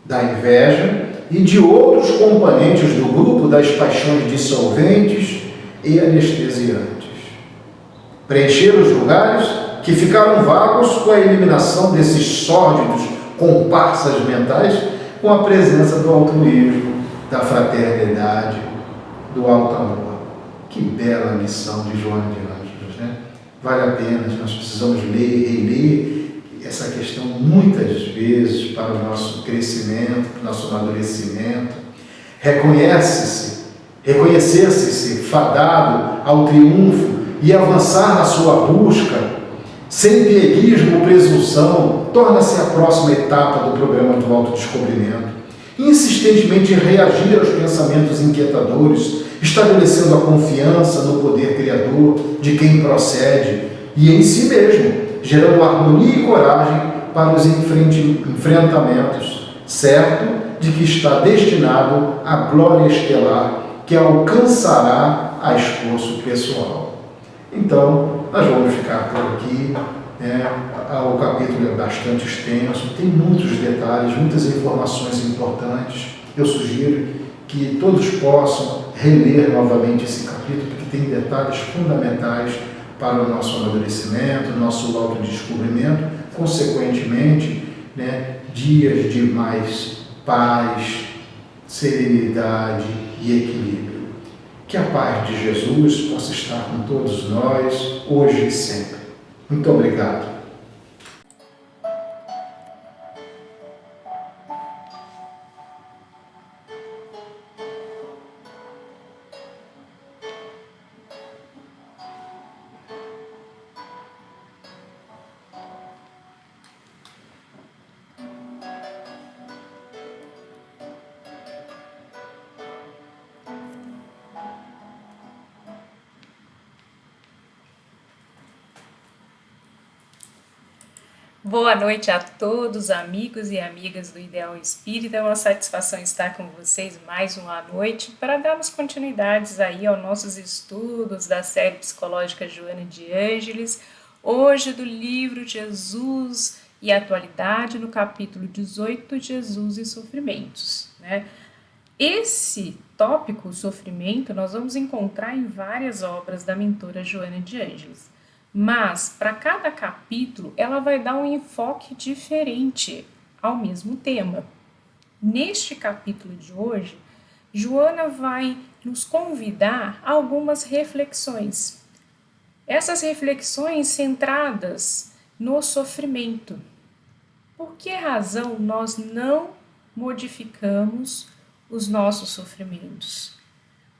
da inveja e de outros componentes do grupo das paixões dissolventes e anestesiantes. Preencher os lugares que ficaram vagos com a eliminação desses sórdidos comparsas mentais com a presença do altruísmo, da fraternidade, do alto amor. Que bela lição de Joana de Ângeles, né? Vale a pena, nós precisamos ler e reler essa questão muitas vezes para o nosso crescimento, para o nosso amadurecimento. Reconhecer-se fadado ao triunfo e avançar na sua busca, sem pieguismo ou presunção, torna-se a próxima etapa do programa do autodescobrimento. Insistentemente reagir aos pensamentos inquietadores, estabelecendo a confiança no poder criador de quem procede e em si mesmo, gerando harmonia e coragem para os enfrentamentos, certo de que está destinado à glória estelar que alcançará a esforço pessoal. Então, nós vamos ficar por aqui, né? O capítulo é bastante extenso, tem muitos detalhes, muitas informações importantes. Eu sugiro que todos possam reler novamente esse capítulo, porque tem detalhes fundamentais para o nosso amadurecimento, nosso autodescobrimento, consequentemente, né, dias de mais paz, serenidade e equilíbrio. Que a paz de Jesus possa estar com todos nós, hoje e sempre. Muito obrigado. Boa noite a todos, amigos e amigas do Ideal Espírita. É uma satisfação estar com vocês mais uma noite para darmos continuidades aí aos nossos estudos da série psicológica Joana de Ângeles. Hoje do livro Jesus e Atualidade, no capítulo 18, Jesus e Sofrimentos, né? Esse tópico, sofrimento, nós vamos encontrar em várias obras da mentora Joana de Ângeles. Mas, para cada capítulo, ela vai dar um enfoque diferente ao mesmo tema. Neste capítulo de hoje, Joana vai nos convidar a algumas reflexões. Essas reflexões centradas no sofrimento. Por que razão nós não modificamos os nossos sofrimentos?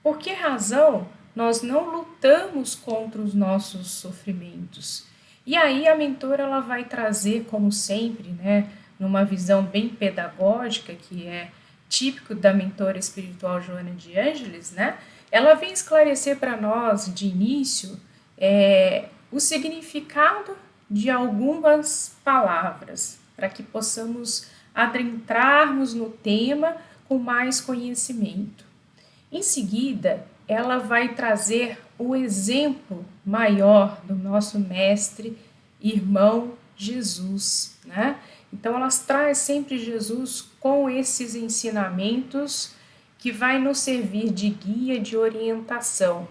Por que razão nós não lutamos contra os nossos sofrimentos? E aí a mentora ela vai trazer, como sempre, né, numa visão bem pedagógica, que é típico da mentora espiritual Joana de Ângeles, né? Ela vem esclarecer para nós, de início, o significado de algumas palavras, para que possamos adentrarmos no tema com mais conhecimento. Em seguida, ela vai trazer o exemplo maior do nosso mestre, irmão Jesus, né? Então, ela traz sempre Jesus com esses ensinamentos que vai nos servir de guia, de orientação.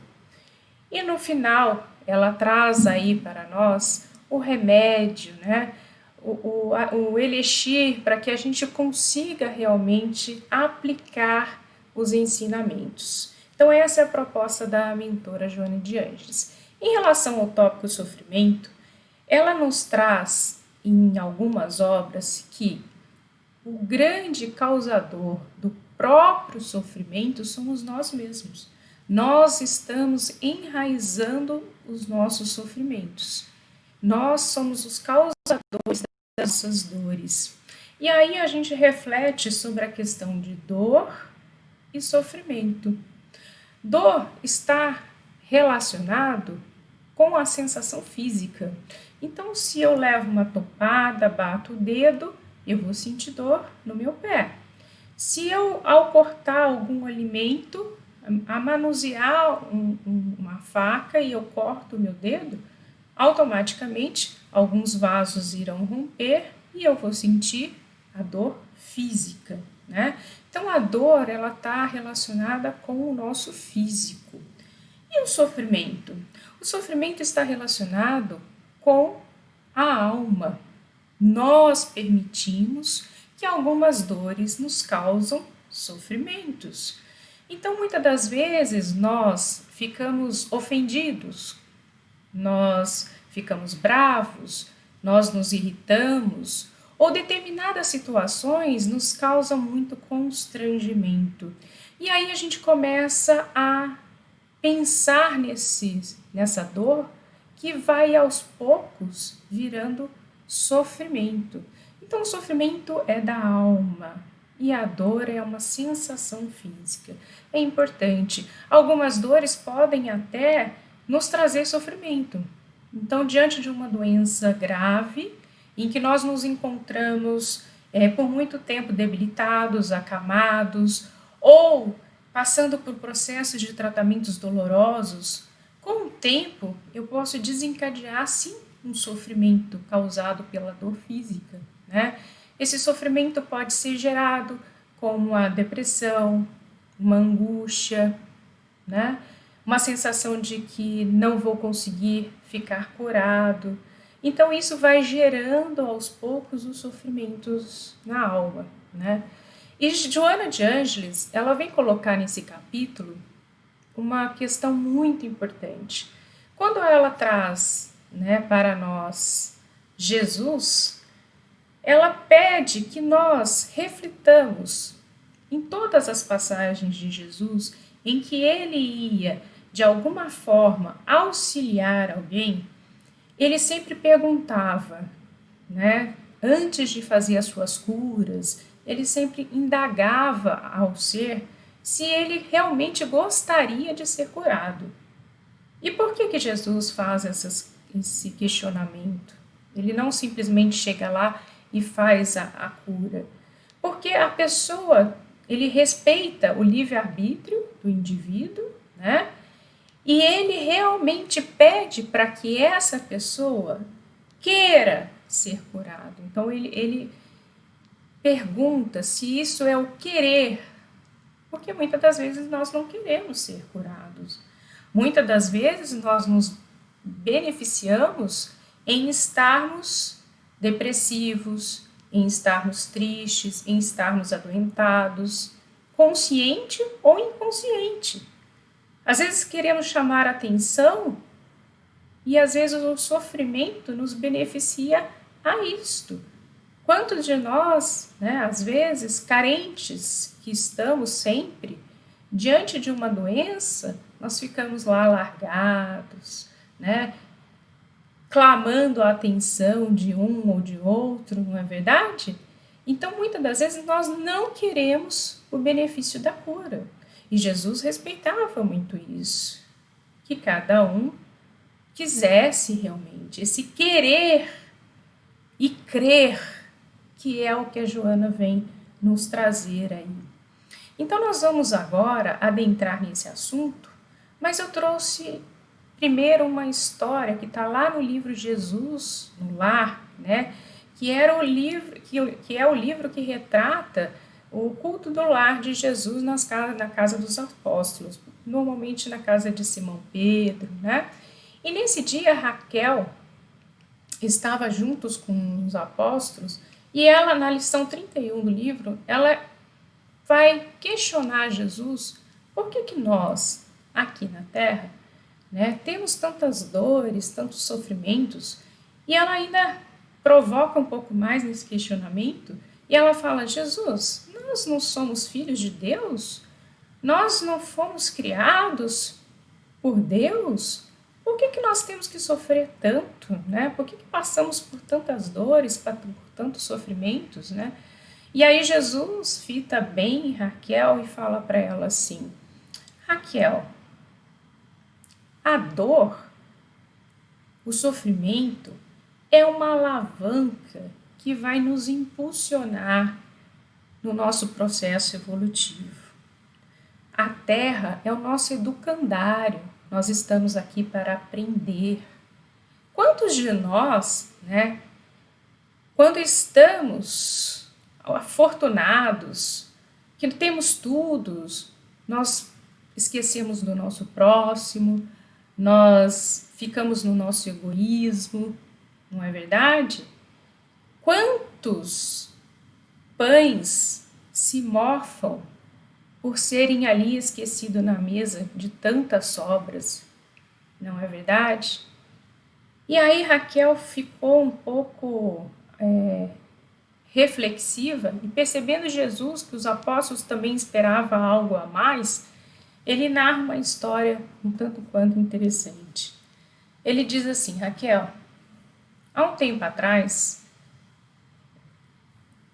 E no final, ela traz aí para nós o remédio, né? O elixir para que a gente consiga realmente aplicar os ensinamentos. Então, essa é a proposta da mentora Joana de Ângeles. Em relação ao tópico sofrimento, ela nos traz em algumas obras que o grande causador do próprio sofrimento somos nós mesmos. Nós estamos enraizando os nossos sofrimentos. Nós somos os causadores das nossas dores. E aí a gente reflete sobre a questão de dor e sofrimento. Dor está relacionado com a sensação física. Então, se eu levo uma topada, bato o dedo, eu vou sentir dor no meu pé. Se eu, ao cortar algum alimento, a manusear uma faca e eu corto o meu dedo, automaticamente alguns vasos irão romper e eu vou sentir a dor física, né? Então a dor, ela está relacionada com o nosso físico. E o sofrimento? O sofrimento está relacionado com a alma. Nós permitimos que algumas dores nos causam sofrimentos. Então, muitas das vezes, nós ficamos ofendidos, nós ficamos bravos, nós nos irritamos, ou determinadas situações nos causam muito constrangimento. E aí a gente começa a pensar nessa dor que vai aos poucos virando sofrimento. Então, o sofrimento é da alma e a dor é uma sensação física. É importante. Algumas dores podem até nos trazer sofrimento. Então, diante de uma doença grave, em que nós nos encontramos por muito tempo debilitados, acamados, ou passando por processos de tratamentos dolorosos, com o tempo eu posso desencadear, sim, um sofrimento causado pela dor física, né? Esse sofrimento pode ser gerado como a depressão, uma angústia, né? Uma sensação de que não vou conseguir ficar curado. Então isso vai gerando aos poucos os sofrimentos na alma, né? E Joana de Ângeles, ela vem colocar nesse capítulo uma questão muito importante. Quando ela traz, né, para nós Jesus, ela pede que nós reflitamos em todas as passagens de Jesus em que ele ia, de alguma forma, auxiliar alguém. Ele sempre perguntava, né, antes de fazer as suas curas, ele sempre indagava ao ser se ele realmente gostaria de ser curado. E por que Jesus faz esse questionamento? Ele não simplesmente chega lá e faz a cura. Porque a pessoa, ele respeita o livre-arbítrio do indivíduo, né? E ele realmente pede para que essa pessoa queira ser curado. Então, ele pergunta se isso é o querer, porque muitas das vezes nós não queremos ser curados. Muitas das vezes nós nos beneficiamos em estarmos depressivos, em estarmos tristes, em estarmos adoentados, consciente ou inconsciente. Às vezes queremos chamar a atenção e às vezes o sofrimento nos beneficia a isto. Quantos de nós, né, às vezes, carentes que estamos sempre, diante de uma doença, nós ficamos lá largados, né, clamando a atenção de um ou de outro, não é verdade? Então, muitas das vezes, nós não queremos o benefício da cura. E Jesus respeitava muito isso, que cada um quisesse realmente, esse querer e crer, que é o que a Joana vem nos trazer aí. Então, nós vamos agora adentrar nesse assunto, mas eu trouxe primeiro uma história que está lá no livro Jesus no Lar, né? Que é o livro que retrata o culto do lar de Jesus na casa dos apóstolos, normalmente na casa de Simão Pedro, né? E nesse dia Raquel estava juntos com os apóstolos e ela, na lição 31 do livro, ela vai questionar Jesus por que nós, aqui na Terra, né, temos tantas dores, tantos sofrimentos, e ela ainda provoca um pouco mais nesse questionamento, e ela fala, Jesus, nós não somos filhos de Deus? Nós não fomos criados por Deus? Por que nós temos que sofrer tanto, né? Por que passamos por tantas dores, por tantos sofrimentos, né? E aí Jesus fita bem Raquel e fala para ela assim, Raquel, a dor, o sofrimento é uma alavanca que vai nos impulsionar no nosso processo evolutivo. A Terra é o nosso educandário, nós estamos aqui para aprender. quantos de nós, né, quando estamos afortunados, que temos tudo, nós esquecemos do nosso próximo, nós ficamos no nosso egoísmo, não é verdade? Quantos pães se mofam por serem ali esquecidos na mesa de tantas sobras, não é verdade? E aí Raquel ficou um pouco reflexiva e percebendo Jesus, que os apóstolos também esperavam algo a mais, ele narra uma história um tanto quanto interessante. Ele diz assim: Raquel, há um tempo atrás,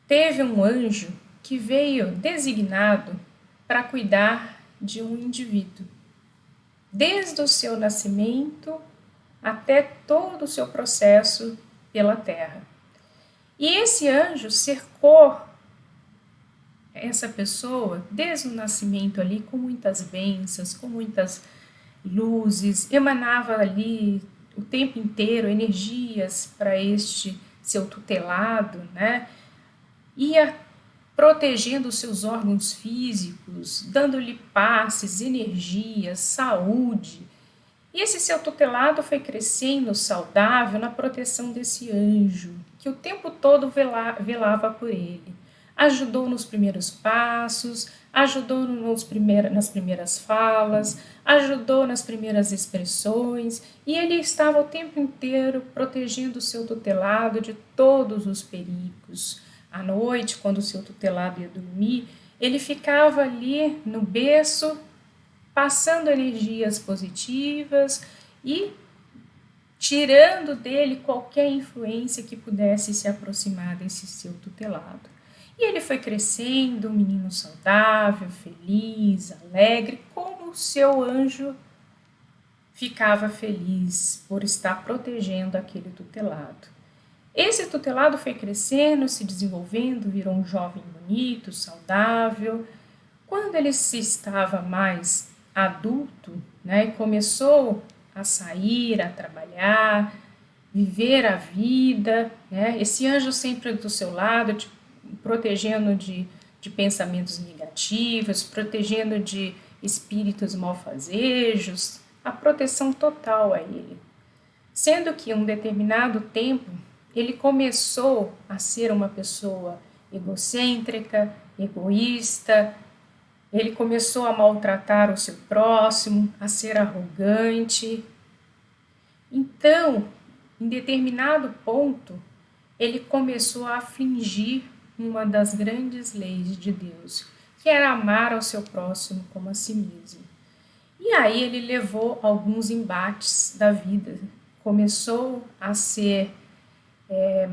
teve um anjo que veio designado para cuidar de um indivíduo, desde o seu nascimento até todo o seu processo pela terra. E esse anjo cercou essa pessoa desde o nascimento ali com muitas bênçãos, com muitas luzes, emanava ali o tempo inteiro energias para este seu tutelado, né? Ia protegendo os seus órgãos físicos, dando-lhe passes, energias, saúde. E esse seu tutelado foi crescendo saudável na proteção desse anjo, que o tempo todo velava por ele. Ajudou nos primeiros passos, ajudou nas primeiras falas, ajudou nas primeiras expressões, e ele estava o tempo inteiro protegendo o seu tutelado de todos os perigos. À noite, quando o seu tutelado ia dormir, ele ficava ali no berço, passando energias positivas e tirando dele qualquer influência que pudesse se aproximar desse seu tutelado. E ele foi crescendo, um menino saudável, feliz, alegre, como o seu anjo ficava feliz por estar protegendo aquele tutelado. Esse tutelado foi crescendo, se desenvolvendo, virou um jovem bonito, saudável. Quando ele se estava mais adulto, né, começou a sair, a trabalhar, viver a vida, né, esse anjo sempre do seu lado, protegendo de pensamentos negativos, protegendo de espíritos malfazejos, a proteção total a ele. Sendo que em um determinado tempo, ele começou a ser uma pessoa egocêntrica, egoísta, ele começou a maltratar o seu próximo, a ser arrogante. Então, em determinado ponto, ele começou a afligir uma das grandes leis de Deus, que era amar ao seu próximo como a si mesmo. E aí ele levou alguns embates da vida, começou a ser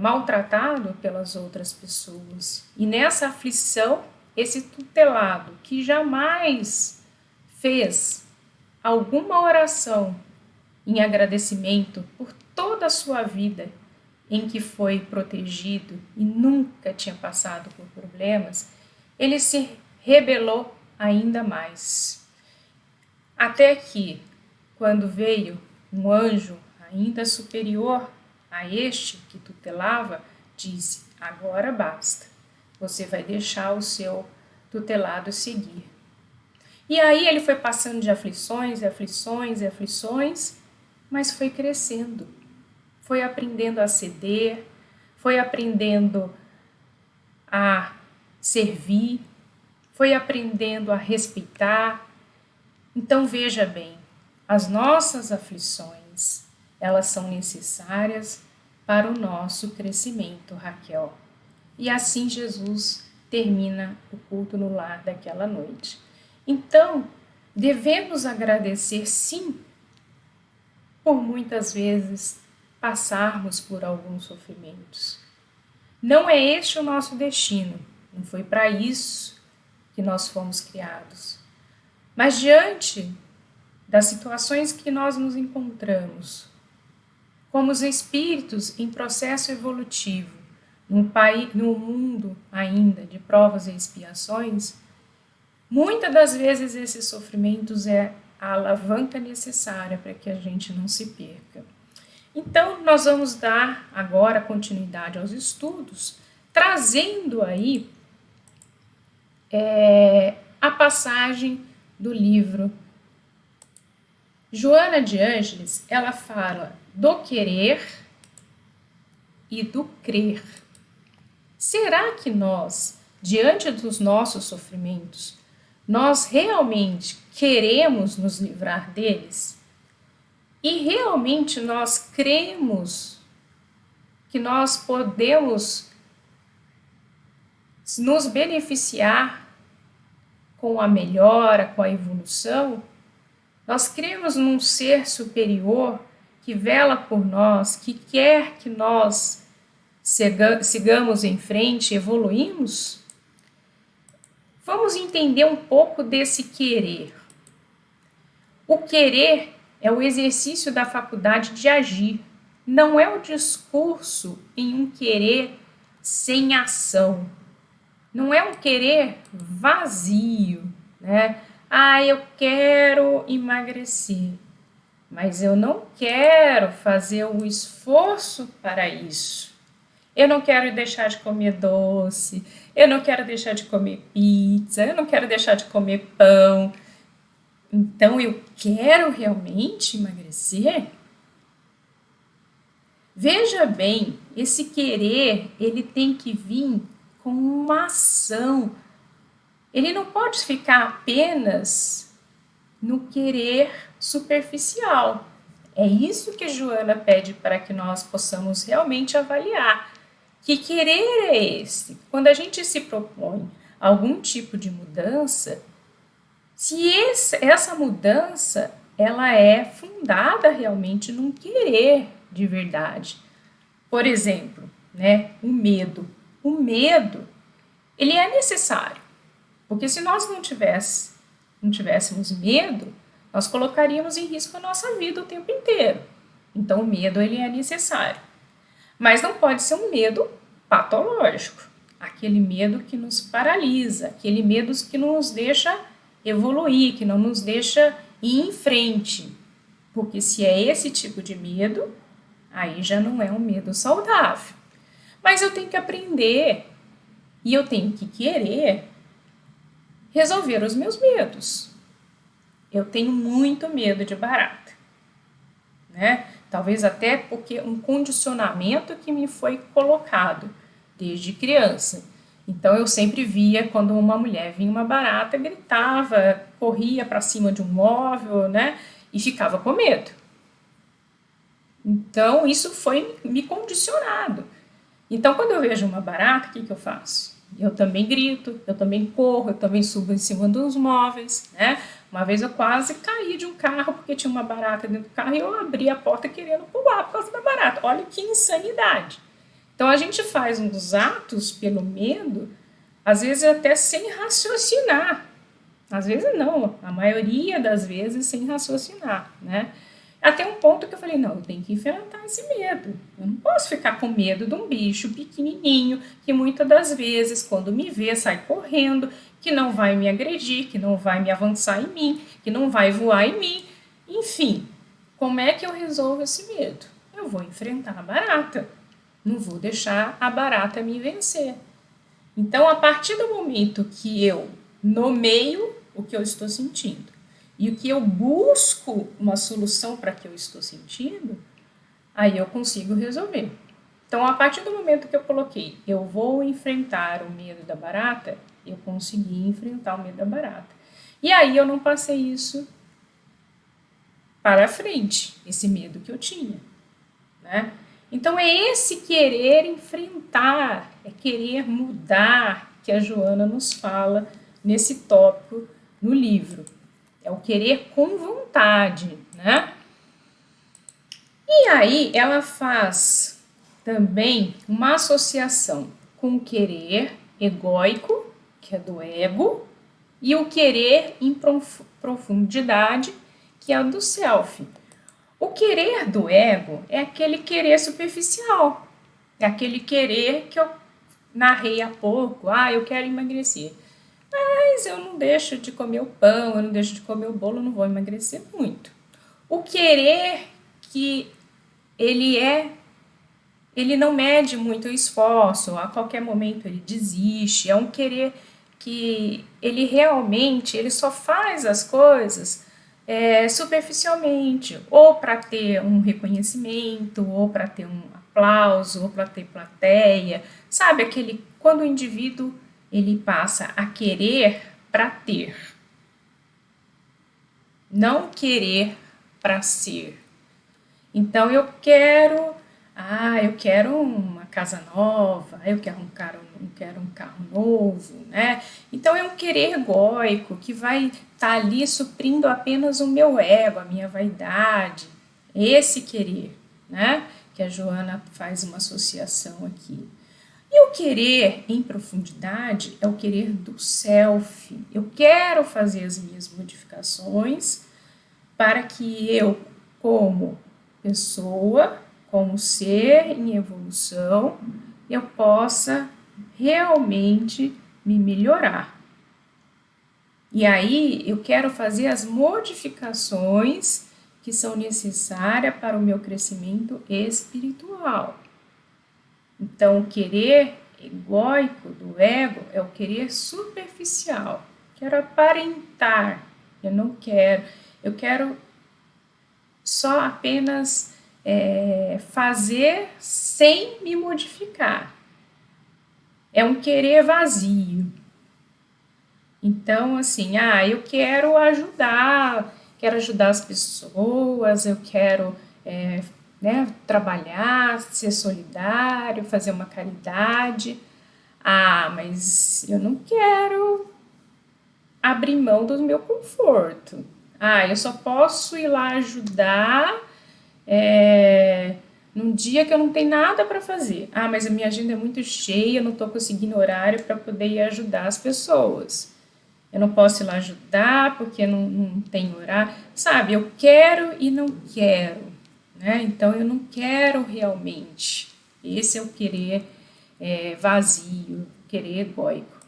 maltratado pelas outras pessoas. E nessa aflição, esse tutelado que jamais fez alguma oração em agradecimento por toda a sua vida em que foi protegido e nunca tinha passado por problemas, ele se rebelou ainda mais. Até que, quando veio um anjo ainda superior a este que tutelava, disse: agora basta, você vai deixar o seu tutelado seguir. E aí ele foi passando de aflições e aflições e aflições, mas foi crescendo, foi aprendendo a ceder, foi aprendendo a servir, foi aprendendo a respeitar. Então veja bem, as nossas aflições, elas são necessárias para o nosso crescimento, Raquel. E assim Jesus termina o culto no lar daquela noite. Então, devemos agradecer sim, por muitas vezes passarmos por alguns sofrimentos. Não é este o nosso destino, não foi para isso que nós fomos criados. Mas diante das situações que nós nos encontramos, como os espíritos em processo evolutivo, num mundo ainda de provas e expiações, muitas das vezes esses sofrimentos é a alavanca necessária para que a gente não se perca. Então, nós vamos dar agora continuidade aos estudos, trazendo aí a passagem do livro. Joana de Ângeles, ela fala do querer e do crer. Será que nós, diante dos nossos sofrimentos, nós realmente queremos nos livrar deles? E realmente nós cremos que nós podemos nos beneficiar com a melhora, com a evolução? Nós cremos num ser superior que vela por nós, que quer que nós sigamos em frente, evoluímos? Vamos entender um pouco desse querer. O querer é o exercício da faculdade de agir, não é o discurso em um querer sem ação. Não é um querer vazio, né? Eu quero emagrecer, mas eu não quero fazer o esforço para isso. Eu não quero deixar de comer doce, eu não quero deixar de comer pizza, eu não quero deixar de comer pão. Então, eu quero realmente emagrecer? Veja bem, esse querer, ele tem que vir com uma ação. Ele não pode ficar apenas no querer superficial. É isso que Joana pede para que nós possamos realmente avaliar. Que querer é esse? Quando a gente se propõe algum tipo de mudança, se essa mudança ela é fundada realmente num querer de verdade. Por exemplo, o medo. O medo, ele é necessário, porque se nós não tivéssemos medo, nós colocaríamos em risco a nossa vida o tempo inteiro. Então, o medo ele é necessário. Mas não pode ser um medo patológico, aquele medo que nos paralisa, aquele medo que não nos deixa evoluir, que não nos deixa ir em frente. Porque se é esse tipo de medo, aí já não é um medo saudável. Mas eu tenho que aprender e eu tenho que querer resolver os meus medos. Eu tenho muito medo de barata, Talvez até porque um condicionamento que me foi colocado desde criança. Então eu sempre via quando uma mulher vinha uma barata, gritava, corria para cima de um móvel, e ficava com medo. Então isso foi me condicionado. Então quando eu vejo uma barata, o que eu faço? Eu também grito, eu também corro, eu também subo em cima dos móveis, Uma vez eu quase caí de um carro porque tinha uma barata dentro do carro e eu abri a porta querendo pular por causa da barata. Olha que insanidade. Então a gente faz uns atos pelo medo, às vezes até sem raciocinar. Às vezes não, a maioria das vezes sem raciocinar, Até um ponto que eu falei, não, eu tenho que enfrentar esse medo. Eu não posso ficar com medo de um bicho pequenininho que muitas das vezes, quando me vê, sai correndo, que não vai me agredir, que não vai me avançar em mim, que não vai voar em mim. Enfim, como é que eu resolvo esse medo? Eu vou enfrentar a barata. Não vou deixar a barata me vencer. Então, a partir do momento que eu nomeio o que eu estou sentindo, e o que eu busco uma solução para que eu estou sentindo, aí eu consigo resolver. Então, a partir do momento que eu coloquei, eu vou enfrentar o medo da barata, eu consegui enfrentar o medo da barata. E aí eu não passei isso para frente, esse medo que eu tinha, Então, é esse querer enfrentar, é querer mudar que a Joana nos fala nesse tópico no livro. É o querer com vontade, E aí ela faz também uma associação com o querer egóico, que é do ego, e o querer em profundidade, que é do self. O querer do ego é aquele querer superficial, é aquele querer que eu narrei há pouco, eu quero emagrecer. Mas eu não deixo de comer o pão, eu não deixo de comer o bolo, eu não vou emagrecer muito. O querer que ele não mede muito o esforço, a qualquer momento ele desiste, é um querer que ele só faz as coisas superficialmente, ou para ter um reconhecimento, ou para ter um aplauso, ou para ter plateia, sabe, quando o indivíduo ele passa a querer para ter, não querer para ser. Então eu quero uma casa nova, eu quero um carro novo, né? Então é um querer egóico que vai estar ali suprindo apenas o meu ego, a minha vaidade, esse querer, né? Que a Joana faz uma associação aqui. E o querer em profundidade é o querer do self. Eu quero fazer as minhas modificações para que eu, como pessoa, como ser em evolução, eu possa realmente me melhorar. E aí eu quero fazer as modificações que são necessárias para o meu crescimento espiritual. Então, o querer egóico do ego é o querer superficial. Quero aparentar, eu quero só apenas fazer sem me modificar. É um querer vazio. Então, assim, eu quero ajudar as pessoas, eu quero trabalhar, ser solidário, fazer uma caridade. Mas eu não quero abrir mão do meu conforto. Eu só posso ir lá ajudar num dia que eu não tenho nada para fazer. Mas a minha agenda é muito cheia, eu não estou conseguindo horário para poder ir ajudar as pessoas. Eu não posso ir lá ajudar porque não tem horário. Sabe, eu quero e não quero. Né? Então, eu não quero realmente. Esse é o querer vazio, querer egóico.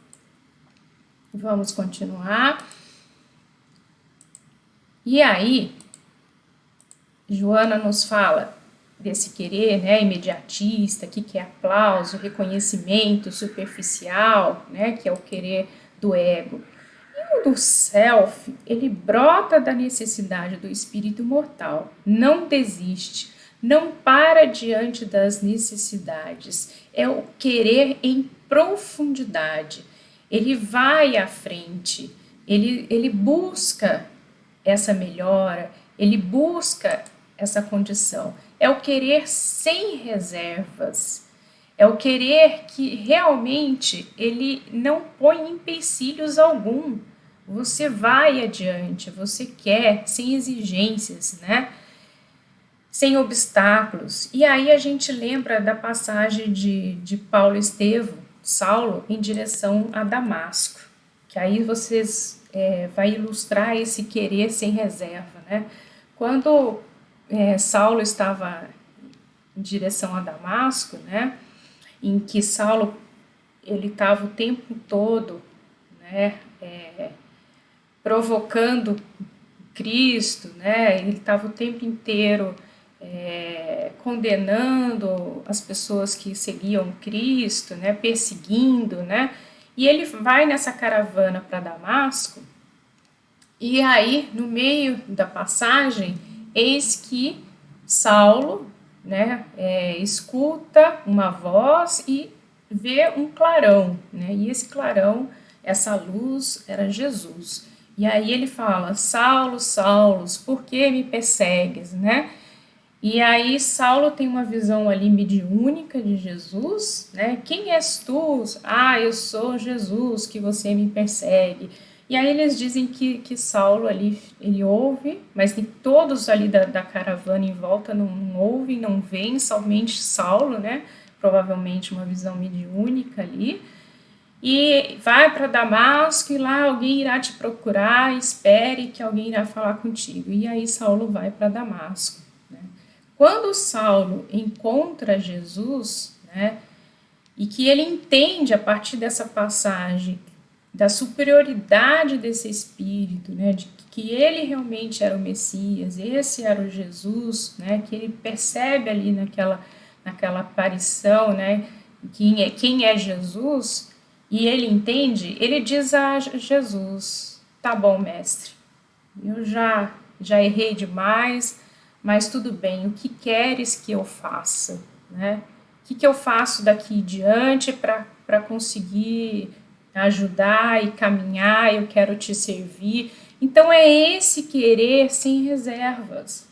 Vamos continuar. E aí, Joana nos fala desse querer, né, imediatista, que é aplauso, reconhecimento superficial, né, que é o querer do ego. E o do self, ele brota da necessidade do espírito mortal, não desiste, não para diante das necessidades, é o querer em profundidade, ele vai à frente, ele busca essa melhora, ele busca essa condição. É o querer sem reservas. É o querer que realmente ele não põe empecilhos algum. Você vai adiante, você quer, sem exigências, né? Sem obstáculos. E aí a gente lembra da passagem de Saulo, em direção a Damasco. Que aí vocês vai ilustrar esse querer sem reserva, né? Quando Saulo estava em direção a Damasco, né? Em que Saulo ele estava o tempo todo, né? Provocando Cristo, né? Ele estava o tempo inteiro condenando as pessoas que seguiam Cristo, né? Perseguindo, né? E ele vai nessa caravana para Damasco, e aí, no meio da passagem, eis que Saulo, né, escuta uma voz e vê um clarão, né? E esse clarão, essa luz, era Jesus. E aí ele fala: Saulo, Saulo, por que me persegues, né? E aí Saulo tem uma visão ali mediúnica de Jesus, né? Quem és tu? Eu sou Jesus, que você me persegue. E aí eles dizem que Saulo ali, ele ouve, mas todos ali da caravana em volta não ouvem, não veem, somente Saulo, né? Provavelmente uma visão mediúnica ali. E vai para Damasco e lá alguém irá te procurar, espere que alguém irá falar contigo. E aí Saulo vai para Damasco. Quando Saulo encontra Jesus, né, e que ele entende a partir dessa passagem da superioridade desse Espírito, né, de que ele realmente era o Messias, esse era o Jesus, né, que ele percebe ali naquela aparição, né, quem é Jesus, e ele entende, ele diz a Jesus: tá bom, mestre, eu já errei demais, mas tudo bem, o que queres que eu faça, né? O que eu faço daqui em diante para conseguir ajudar e caminhar? Eu quero te servir. Então é esse querer sem reservas.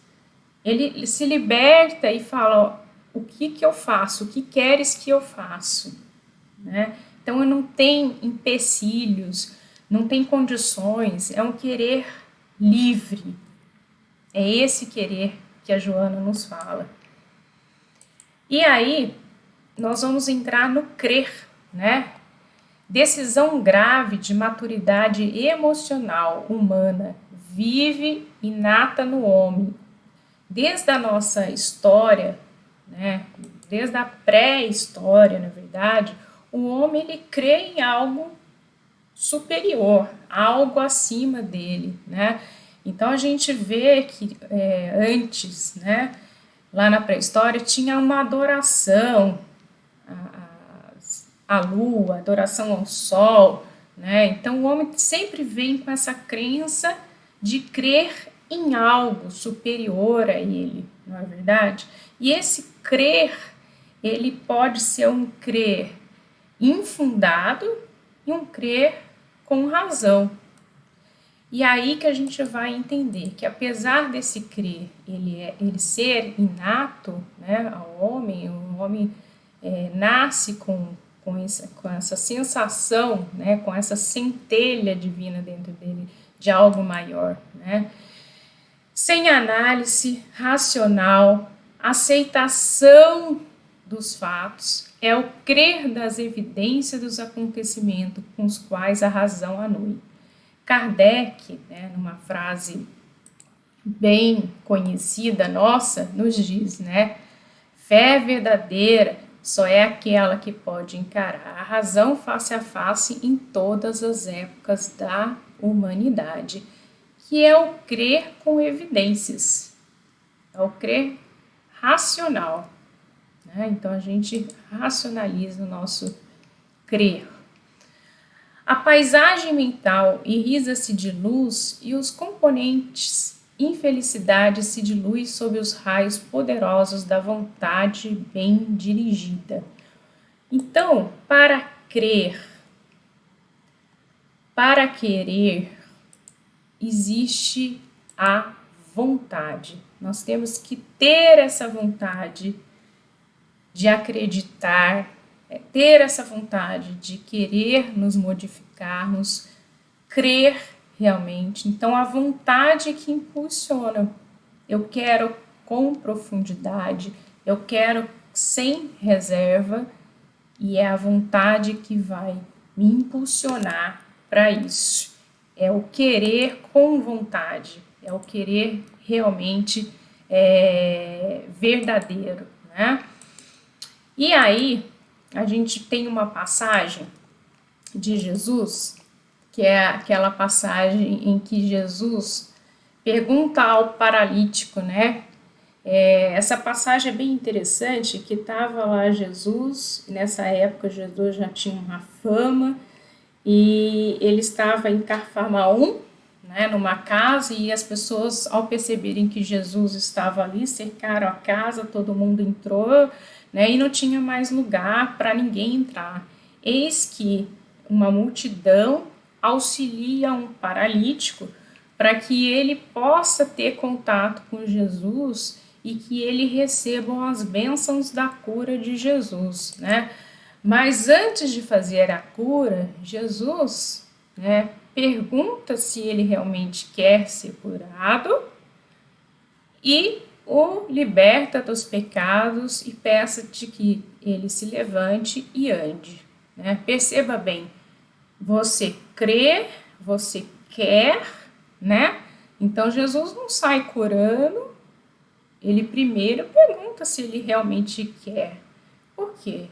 Ele se liberta e fala: ó, o que eu faço? O que queres que eu faça? Né? Então não tem empecilhos, não tem condições, é um querer livre. É esse querer que a Joana nos fala. E aí, nós vamos entrar no crer, né? Decisão grave de maturidade emocional humana, vive inata no homem. Desde a nossa história, né? Desde a pré-história, na verdade, o homem ele crê em algo superior, algo acima dele, né? Então a gente vê que antes, né, lá na pré-história, tinha uma adoração à lua, adoração ao sol, né? Então o homem sempre vem com essa crença de crer em algo superior a ele, não é verdade? E esse crer, ele pode ser um crer infundado e um crer com razão. E aí que a gente vai entender que apesar desse crer, ele ser inato, né, ao homem, o homem nasce com essa sensação, né, com essa centelha divina dentro dele, de algo maior, né? Sem análise racional, aceitação dos fatos, é o crer das evidências dos acontecimentos com os quais a razão anui. Kardec, né, numa frase bem conhecida nossa, nos diz, né, fé verdadeira só é aquela que pode encarar a razão face a face em todas as épocas da humanidade, que é o crer com evidências, é o crer racional, né? Então a gente racionaliza o nosso crer. A paisagem mental irrisa-se de luz e os componentes infelicidade se dilui sob os raios poderosos da vontade bem dirigida. Então, para crer, para querer, existe a vontade. Nós temos que ter essa vontade de acreditar, ter essa vontade de querer nos modificarmos, crer realmente. Então, a vontade que impulsiona. Eu quero com profundidade, eu quero sem reserva, e é a vontade que vai me impulsionar para isso. É o querer com vontade, é o querer realmente verdadeiro, né? E aí, a gente tem uma passagem de Jesus, que é aquela passagem em que Jesus pergunta ao paralítico, né? Essa passagem é bem interessante, que estava lá Jesus, nessa época Jesus já tinha uma fama, e ele estava em Cafarnaum, né, numa casa, e as pessoas, ao perceberem que Jesus estava ali, cercaram a casa, todo mundo entrou, né, e não tinha mais lugar para ninguém entrar. Eis que uma multidão auxilia um paralítico para que ele possa ter contato com Jesus e que ele receba as bênçãos da cura de Jesus, né? Mas antes de fazer a cura, Jesus, né, pergunta se ele realmente quer ser curado e o liberta dos pecados e peça-te que ele se levante e ande, né? Perceba bem, você crê, você quer, né? Então Jesus não sai curando, ele primeiro pergunta se ele realmente quer. Por quê?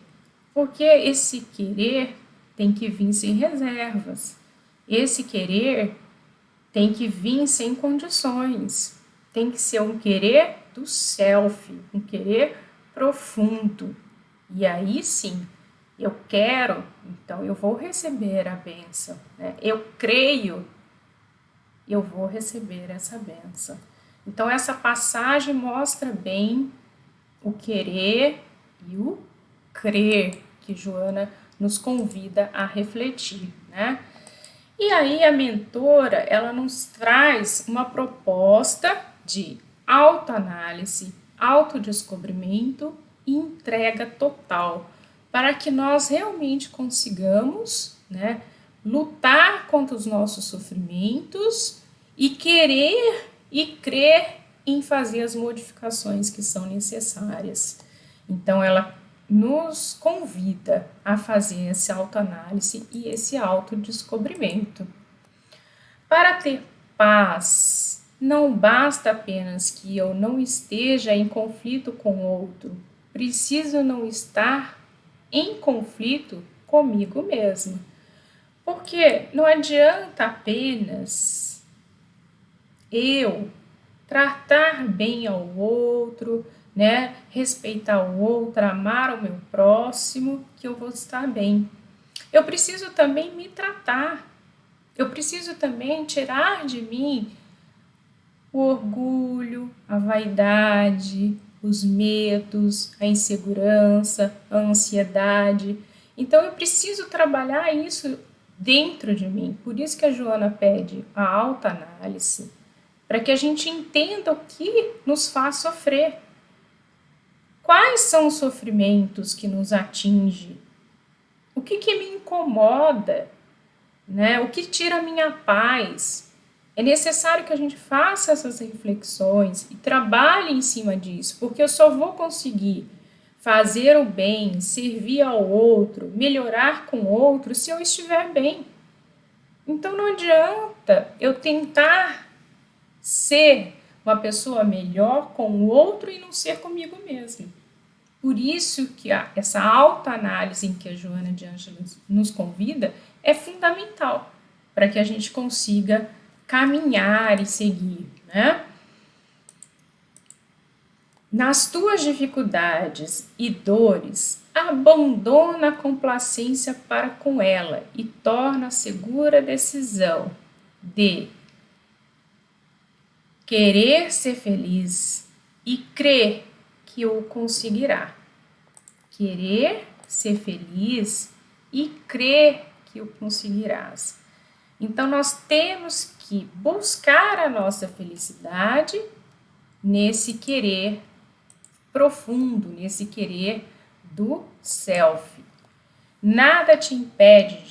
Porque esse querer tem que vir sem reservas. esse querer tem que vir sem condições. Tem que ser um querer do self, um querer profundo. E aí sim, eu quero, então eu vou receber a bênção, né? Eu creio, eu vou receber essa bênção. Então essa passagem mostra bem o querer e o crer, que Joana nos convida a refletir, né? E aí a mentora, ela nos traz uma proposta de autoanálise, autodescobrimento e entrega total, para que nós realmente consigamos, né, lutar contra os nossos sofrimentos e querer e crer em fazer as modificações que são necessárias. Então ela nos convida a fazer essa autoanálise e esse autodescobrimento. Para ter paz, não basta apenas que eu não esteja em conflito com o outro, preciso não estar em conflito comigo mesma. Porque não adianta apenas eu tratar bem ao outro, né? Respeitar o outro, amar o meu próximo, que eu vou estar bem. Eu preciso também me tratar. Eu preciso também tirar de mim o orgulho, a vaidade, os medos, a insegurança, a ansiedade. Então eu preciso trabalhar isso dentro de mim. Por isso que a Joana pede a autoanálise, para que a gente entenda o que nos faz sofrer. Quais são os sofrimentos que nos atingem? O que me incomoda? Né? O que tira a minha paz? É necessário que a gente faça essas reflexões e trabalhe em cima disso, porque eu só vou conseguir fazer o bem, servir ao outro, melhorar com o outro se eu estiver bem. Então não adianta eu tentar ser uma pessoa melhor com o outro e não ser comigo mesma. Por isso que essa autoanálise em que a Joana de Ângeles nos convida é fundamental para que a gente consiga caminhar e seguir, né? Nas tuas dificuldades e dores, abandona a complacência para com ela e torna a segura decisão de querer ser feliz e crer que o conseguirá. Querer ser feliz e crer que o conseguirás. Então, nós temos que buscar a nossa felicidade nesse querer profundo, nesse querer do self. Nada te impede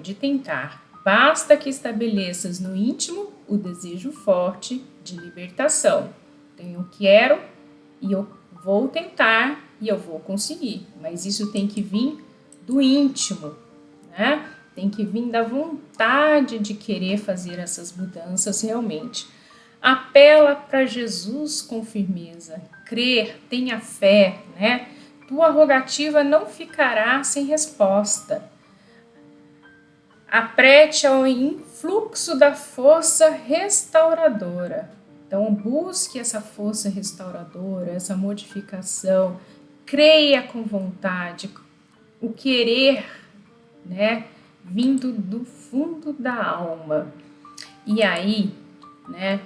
de tentar. Basta que estabeleças no íntimo o desejo forte de libertação. Então, eu quero e eu vou tentar e eu vou conseguir. Mas isso tem que vir do íntimo, né? Tem que vir da vontade de querer fazer essas mudanças realmente. Apela para Jesus com firmeza. Crer, tenha fé, né? Tua rogativa não ficará sem resposta. Aprete ao influxo da força restauradora. Então, busque essa força restauradora, essa modificação. Creia com vontade. O querer, né? Vindo do fundo da alma. E aí, né?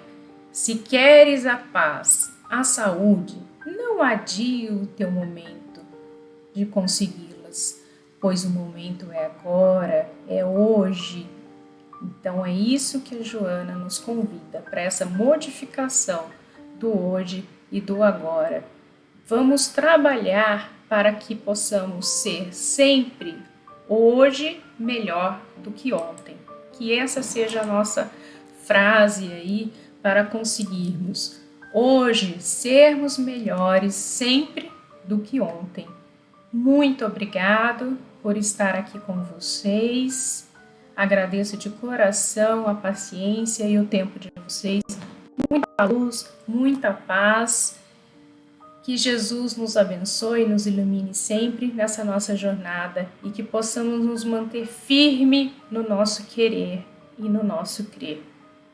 Se queres a paz, a saúde, não adie o teu momento de consegui-las, pois o momento é agora, é hoje. Então é isso que a Joana nos convida, para essa modificação do hoje e do agora. Vamos trabalhar para que possamos ser sempre hoje melhor do que ontem. Que essa seja a nossa frase aí para conseguirmos hoje sermos melhores sempre do que ontem. Muito obrigado por estar aqui com vocês. Agradeço de coração a paciência e o tempo de vocês. Muita luz, muita paz Que Jesus nos abençoe e nos ilumine sempre nessa nossa jornada e que possamos nos manter firme no nosso querer e no nosso crer.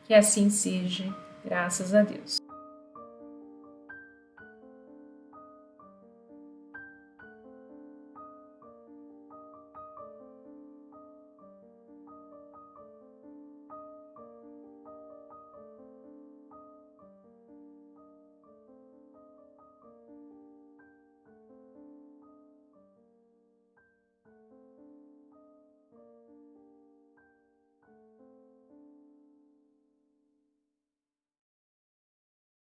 Que assim seja, graças a Deus.